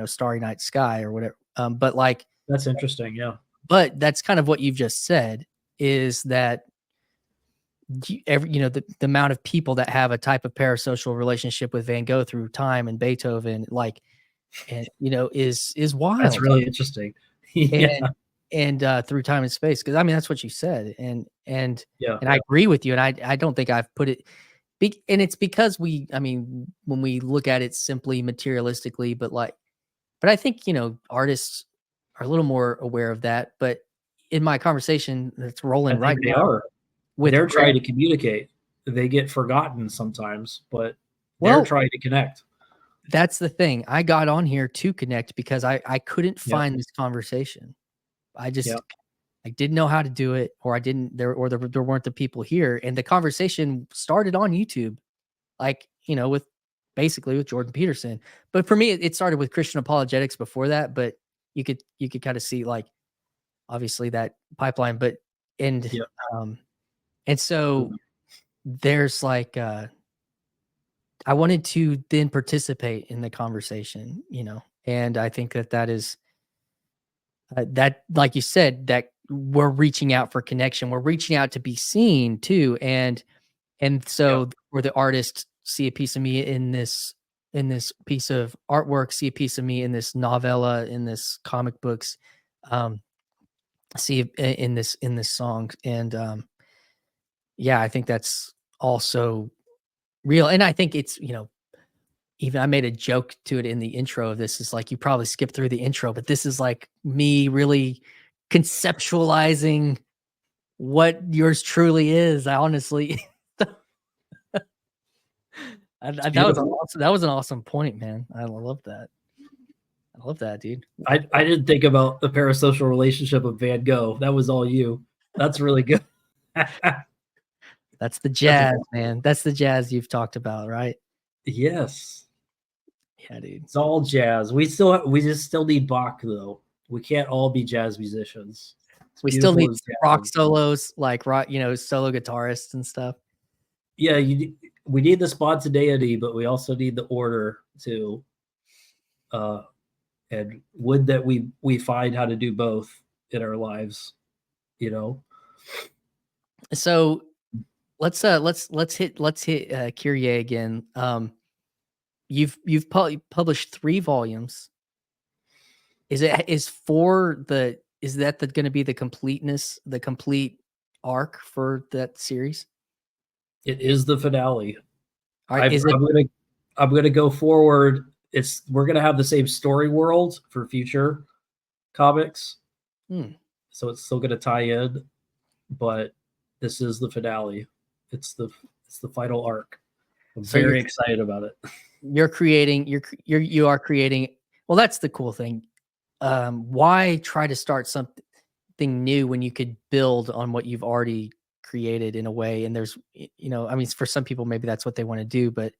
Starry Night Sky or whatever. But like, that's interesting. Yeah. But that's kind of what you've just said, is that the amount of people that have a type of parasocial relationship with Van Gogh through time and Beethoven, is wild. That's really interesting. Yeah. And through time and space, because I mean, that's what you said, and Yeah. I agree with you, and I don't think I've put it. And it's because when we look at it simply materialistically, but I think artists are a little more aware of that. But in my conversation that's rolling right they now, are. They're trying to communicate. They get forgotten sometimes, but they're trying to connect. That's the thing. I got on here to connect because I couldn't find this conversation. I just I didn't know how to do it, or there weren't the people here, and the conversation started on YouTube, with Jordan Peterson. But for me, it started with Christian apologetics before that. But you could kind of see, like, obviously that pipeline. But and so there's I wanted to then participate in the conversation, and I think that is that, like you said, that we're reaching out for connection. We're reaching out to be seen too. And so where the artists see a piece of me in this piece of artwork, see a piece of me in this novella, in this comic books, see in this song. And I think that's also real. And I think it's, even I made a joke to it in the intro of this. Is like, you probably skipped through the intro, but this is like me really conceptualizing what yours truly is. I honestly, that was an awesome point, man. I love that. I love that, dude. I didn't think about the parasocial relationship of Van Gogh. That was all you. That's really good. That's the jazz, man. That's the jazz you've talked about, right? Yes. Yeah, dude. It's all jazz. We just still need Bach, though. We can't all be jazz musicians. We still need rock solos, like rock, solo guitarists and stuff. Yeah, we need the spontaneity, but we also need the order too. And would that we find how to do both in our lives, So let's hit Kyrie again. You've published 3 volumes. Is that going to be the complete arc for that series? It is the finale. All right, I'm gonna go forward. We're gonna have the same story world for future comics, so it's still gonna tie in, but this is the finale. It's the final arc. I'm very excited about it. You are creating. Well, that's the cool thing. Why try to start something new when you could build on what you've already created in a way? And there's, for some people, maybe that's what they want to do, but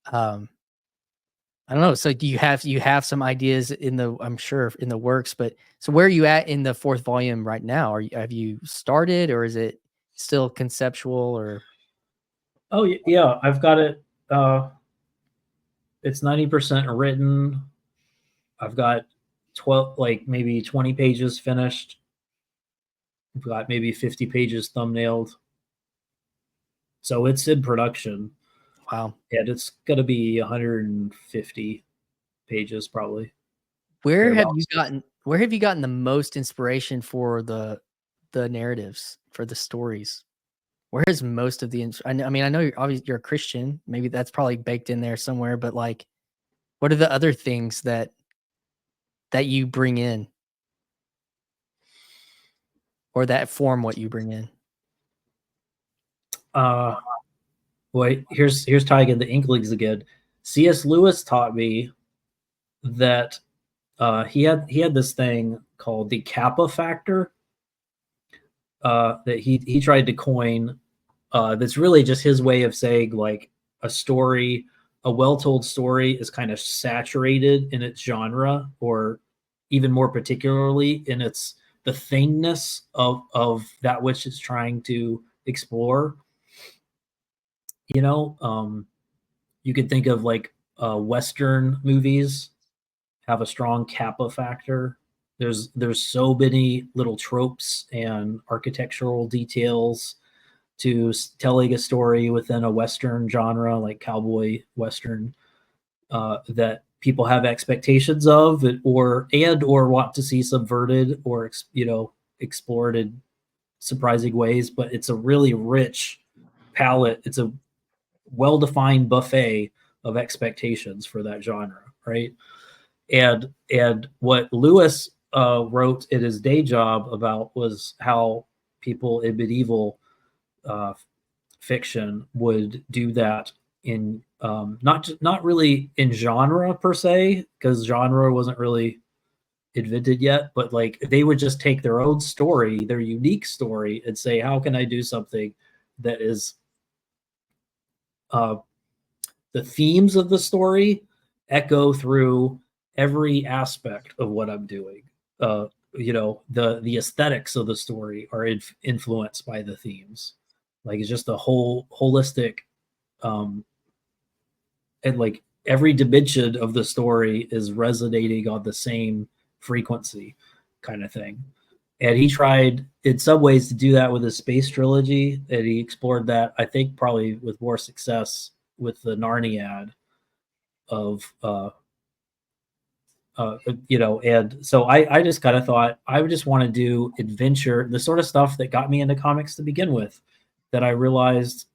I don't know. So do you have some ideas I'm sure in the works, but so where are you at in the 4th volume right now? Have you started, or is it still conceptual, or? Oh yeah, I've got it. It's 90% written. I've got 12, maybe 20 pages finished. I've got maybe 50 pages thumbnailed. So it's in production. Wow. And it's going to be 150 pages probably. Where have you thereabouts. gotten the most inspiration for the narratives, for the stories? Where is most of the I mean, I know you're a Christian, maybe that's probably baked in there somewhere, but, like, what are the other things that you bring in or that form what you bring in? Uh, Boy, here's tying in the Inklings again. C.S. Lewis taught me that he had this thing called the Kappa Factor that he tried to coin. That's really just his way of saying like a story, a well-told story is kind of saturated in its genre, or even more particularly in its the thingness of that which it's trying to explore. You know, you could think of like Western movies have a strong Kappa factor. There's so many little tropes and architectural details to telling a story within a Western genre, like cowboy Western, that people have expectations of, or want to see subverted or explored in surprising ways. But it's a really rich palette. It's a well-defined buffet of expectations for that genre, right? And what Lewis wrote in his day job about was how people in medieval uh, fiction would do that in not really in genre per se, because genre wasn't really invented yet, but like they would just take their own story, their unique story, and say, how can I do something that is uh, the themes of the story echo through every aspect of what I'm doing. The aesthetics of the story are influenced by the themes. Like it's just a whole holistic, um, and like every dimension of the story is resonating on the same frequency, kind of thing. And he tried in some ways to do that with his space trilogy, and he explored that I think probably with more success with the Narniad of and so I just kind of thought I would just want to do adventure, the sort of stuff that got me into comics to begin with, that I realized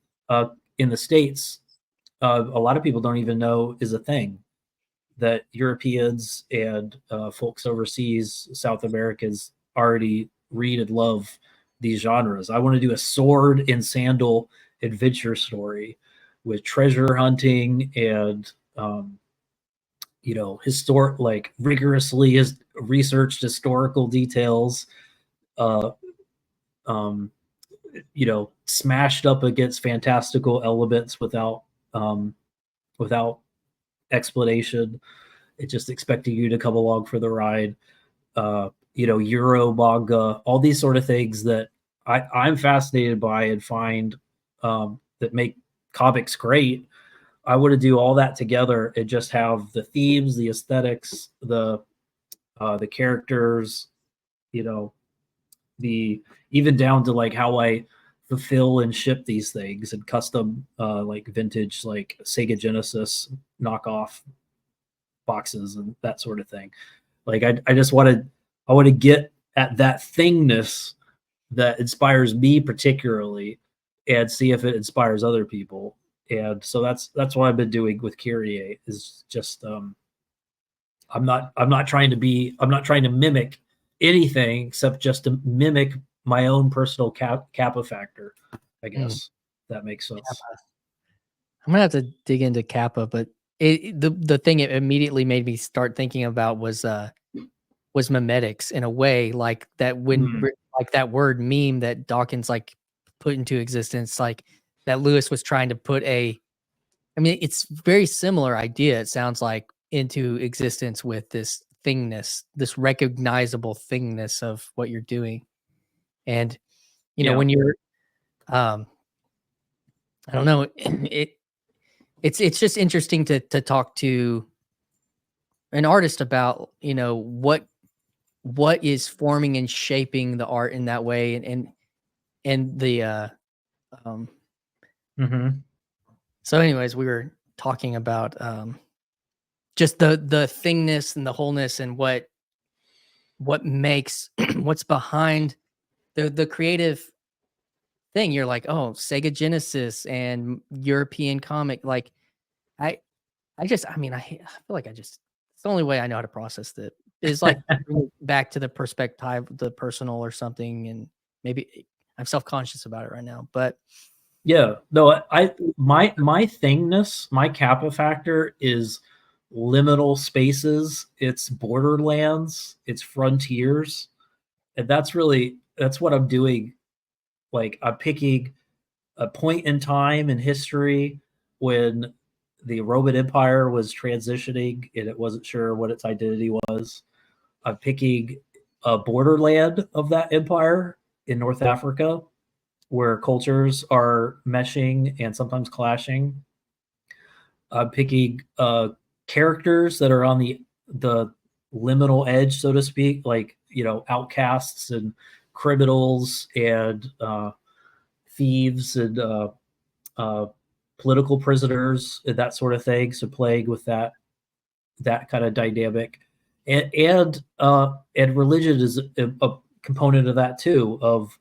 in the States a lot of people don't even know is a thing, that Europeans and folks overseas, South Americans, already read and love these genres. I want to do a sword and sandal adventure story with treasure hunting and historic, like rigorously researched historical details, uh, um, smashed up against fantastical elements um, without explanation. It's just expecting you to come along for the ride. Euro manga, all these sort of things that I'm fascinated by and find that make comics great. I want to do all that together and just have the themes, the aesthetics, the characters, you know, the even down to like how I fulfill and ship these things and custom like vintage like Sega Genesis knockoff boxes and that sort of thing. Like I just want to get at that thingness that inspires me particularly and see if it inspires other people. And so that's what I've been doing with Kyrie is just I'm not trying to mimic anything except just to mimic my own personal Kappa factor, I Mm, guess. That makes sense. Kappa. I'm gonna have to dig into Kappa, but the thing it immediately made me start thinking about was memetics in a way, like that Mm, like that word meme that Dawkins like put into existence, like that Lewis was trying to put I mean, it's very similar idea, it sounds like, into existence with this thingness, this recognizable thingness of what you're doing. And, yeah. when you're, um, I don't know, it's just interesting to talk to an artist about, what is forming and shaping the art in that way, and um Hmm. so anyways, we were talking about, just the thingness and the wholeness and what makes what's behind the creative thing. You're like, oh, Sega Genesis and European comic. Like I I mean, I feel like it's the only way I know how to process that is like bring it back to the perspective, the personal or something. And maybe I'm self-conscious about it right now, but Yeah, no, my thingness, my Kappa factor is liminal spaces, it's borderlands, it's frontiers, and that's what I'm doing. Like I'm picking a point in time in history when the Roman Empire was transitioning and it wasn't sure what its identity was. I'm picking a borderland of that empire in North Africa where cultures are meshing and sometimes clashing. I'm picking characters that are on the liminal edge, so to speak, like outcasts and criminals and thieves and political prisoners and that sort of thing. So playing with that kind of dynamic, and religion is a component of that too. Of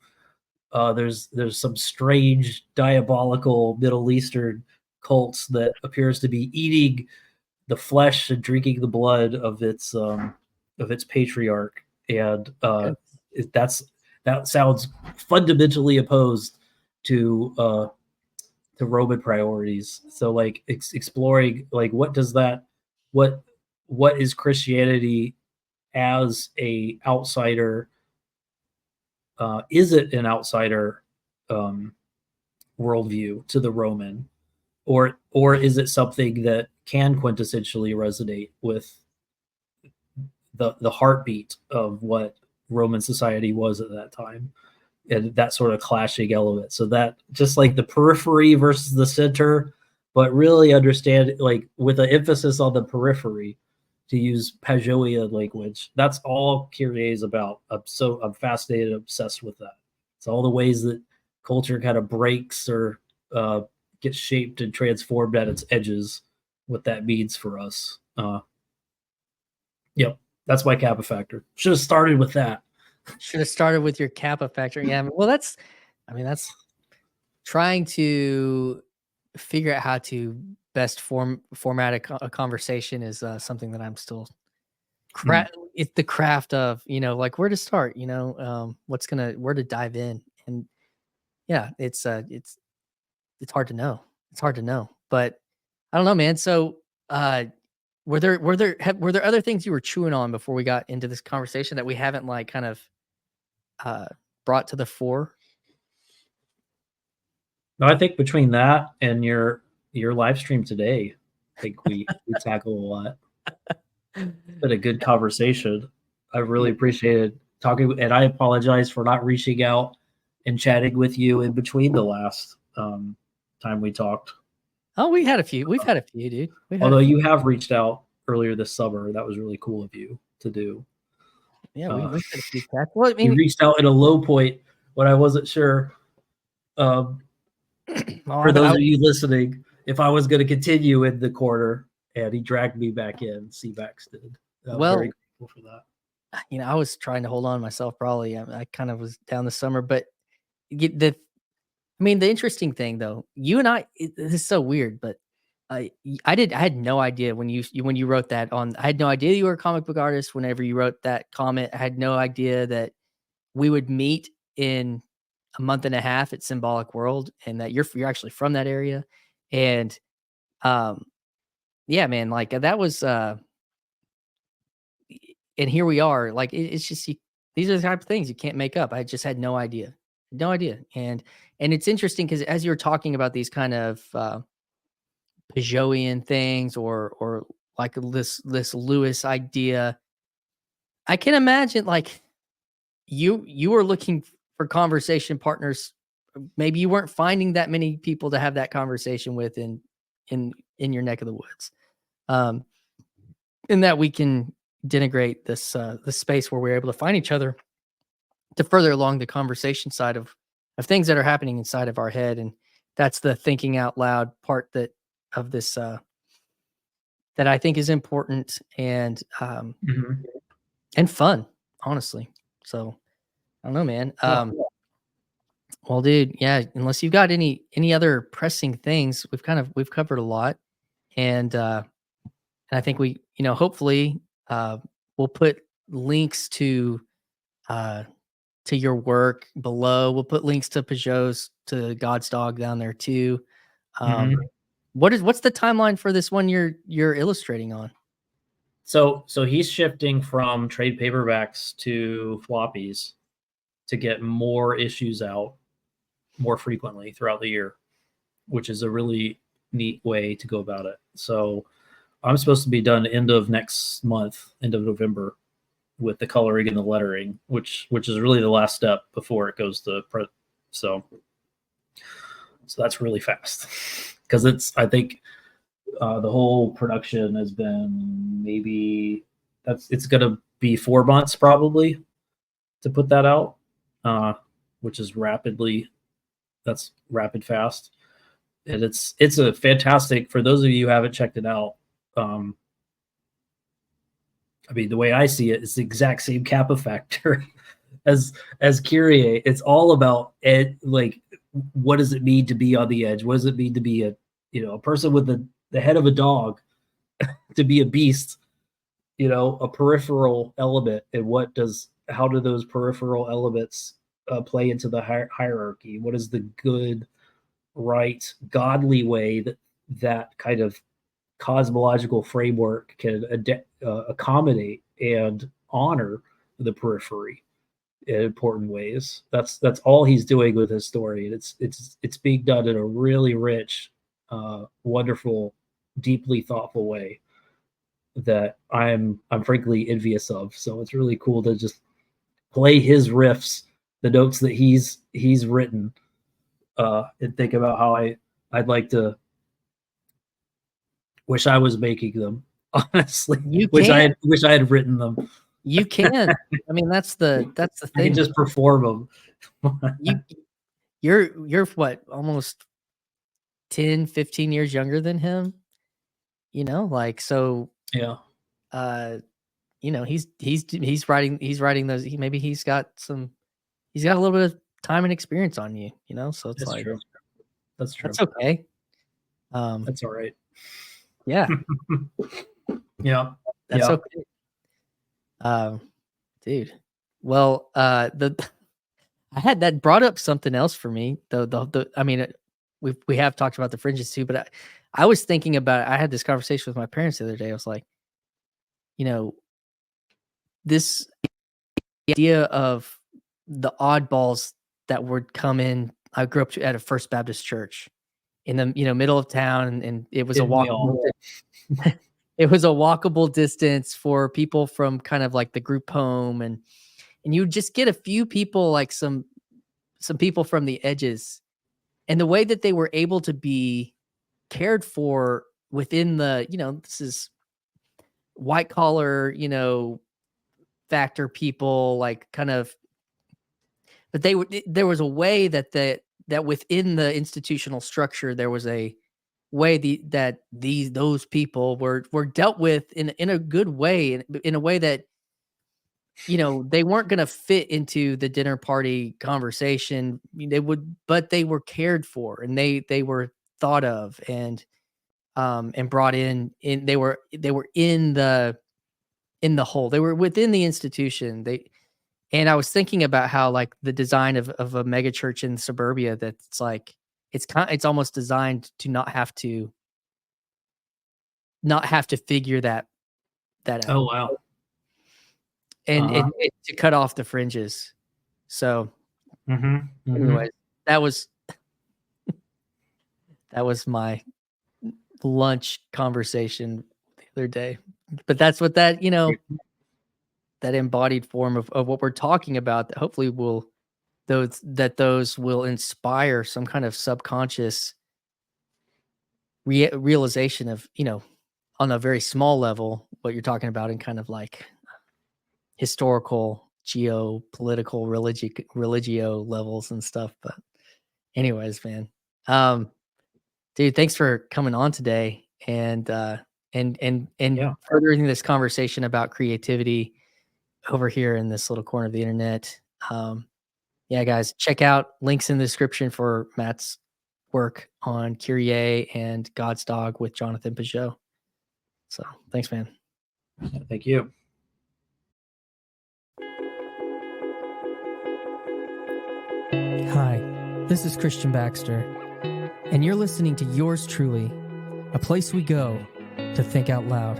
there's some strange diabolical Middle Eastern cults that appears to be eating the flesh and drinking the blood of its patriarch, and that sounds fundamentally opposed to Roman priorities. So like exploring like what does that what is Christianity as a outsider? Is it an outsider worldview to the Roman, or is it something that can quintessentially resonate with the heartbeat of what Roman society was at that time, and that sort of clashing element? So that just like the periphery versus the center, but really understand like with an emphasis on the periphery, to use Pageauian language. That's all Kyrie is about. I'm fascinated, obsessed with that. It's all the ways that culture kind of breaks or gets shaped and transformed at its edges. What that means for us. Yep, that's my Kappa factor. Should have started with that. should have started with your Kappa factor. Yeah. Well, that's trying to figure out how to best format a conversation is something that I'm still it's the craft of, like where to start, where to dive in. And yeah, it's hard to know. It's hard to know, but I don't know, man. So, were there other things you were chewing on before we got into this conversation that we haven't like kind of uh, brought to the fore? No, I think between that and your live stream today, I think we tackle a lot. It's been a good conversation. I really appreciated talking, and I apologize for not reaching out and chatting with you in between the last time we talked. Oh, we had a few. We've had a few, dude. Although you have reached out earlier this summer, that was really cool of you to do. Yeah, we've had a few chats. Well, I You mean, reached out at a low point when I wasn't sure. For those of you listening, if I was going to continue in the corner, and he dragged me back in, C-Bax did. I'm very grateful for that. I was trying to hold on myself. Probably, I kind of was down the summer, but the interesting thing though, you and this is so weird, but I had no idea when you wrote that on. I had no idea you were a comic book artist. Whenever you wrote that comment, I had no idea that we would meet in a month and a half at Symbolic World, and that you're actually from that area. And yeah, man, like that was and here we are. Like it's just these are the type of things you can't make up. I just had no idea, no idea. And it's interesting because as you're talking about these kind of Pageauian things, or like this Lewis idea, I can imagine like you were looking for conversation partners. Maybe you weren't finding that many people to have that conversation with in your neck of the woods. In that we can denigrate this space where we're able to find each other to further along the conversation side of things that are happening inside of our head. And that's the thinking out loud part of this that I think is important and Mhm. and fun, honestly. So I don't know, man. Yeah. Well, dude, yeah. Unless you've got any other pressing things, we've covered a lot, and I think hopefully, uh, we'll put links uh to your work below. We'll put links to Pageau's to God's Dog down there too. Um, Mhm. what's the timeline for this one you're illustrating on? So he's shifting from trade paperbacks to floppies to get more issues out more frequently throughout the year, which is a really neat way to go about it. So I'm supposed to be done end of next month, end of November, with the coloring and the lettering, which is really the last step before it goes to print. So that's really fast because I think the whole production has been it's going to be 4 months probably to put that out, which is that's rapid fast, and it's a fantastic. For those of you who haven't checked it out, um, I mean, the way I see it, it's the exact same Kappa Factor as Kyrie. It's all about like what does it mean to be on the edge? What does it mean to be a person with the head of a dog, to be a beast? A peripheral element, and how do those peripheral elements play into the hierarchy? What is the good, right, godly way that kind of cosmological framework can accommodate and honor the periphery in important ways? That's all he's doing with his story, and it's being done in a really rich, wonderful, deeply thoughtful way that I'm frankly envious of. So it's really cool to just play his riffs, the notes that he's written, and think about how I'd like to wish I was making them. Honestly, You wish I had written them. you can. I mean, that's the I can thing. just perform them. You you're what, almost 10, 15 years younger than him, like so Yeah, uh he's writing those maybe he's got a little bit of time and experience on you, so it's that's like true. That's true. that's okay. That's all right. Yeah, Yeah, that's yeah. okay. Um dude. Well, the I had that brought up something else for me. The I mean, we have talked about the fringes too, but I was thinking about I had this conversation with my parents the other day. I was like, you know, this idea of the oddballs that would come in. I grew up at a First Baptist church in the middle of town, and it was a Didn't we all? walkable it was a walkable distance for people from kind of like the group home, and you just get a few people, like some people from the edges, and the way that they were able to be cared for within this is white collar, factor people, like kind of, but there was a way that within the institutional structure, there was a way that those people were dealt with in a good way, in a way that they weren't going to fit into the dinner party conversation. They would, but they were cared for, and they were thought of, and brought in they were in the whole. They were within the institution. And I was thinking about how, like, the design of a mega church in suburbia, that's like it's almost designed to not have to figure that Oh out, wow. and Uh-huh. to cut off the fringes. So, Mhm. Mhm. anyways, that was my lunch conversation the other day. But that's what that embodied form of what we're talking about, that hopefully those will inspire some kind of subconscious realization of, on a very small level, what you're talking about, in kind of like historical, geopolitical, religio levels and stuff. But anyways, man, um, dude, thanks for coming on today. And and Yeah. furthering this conversation about creativity over here in this little corner of the internet. Yeah, guys, check out links in the description for Matt's work on Kyrie and God's Dog with Jonathan Pageau. So thanks, man. Thank you. Hi, this is Christian Baxter, and you're listening to Yours Truly, a place we go to think out loud.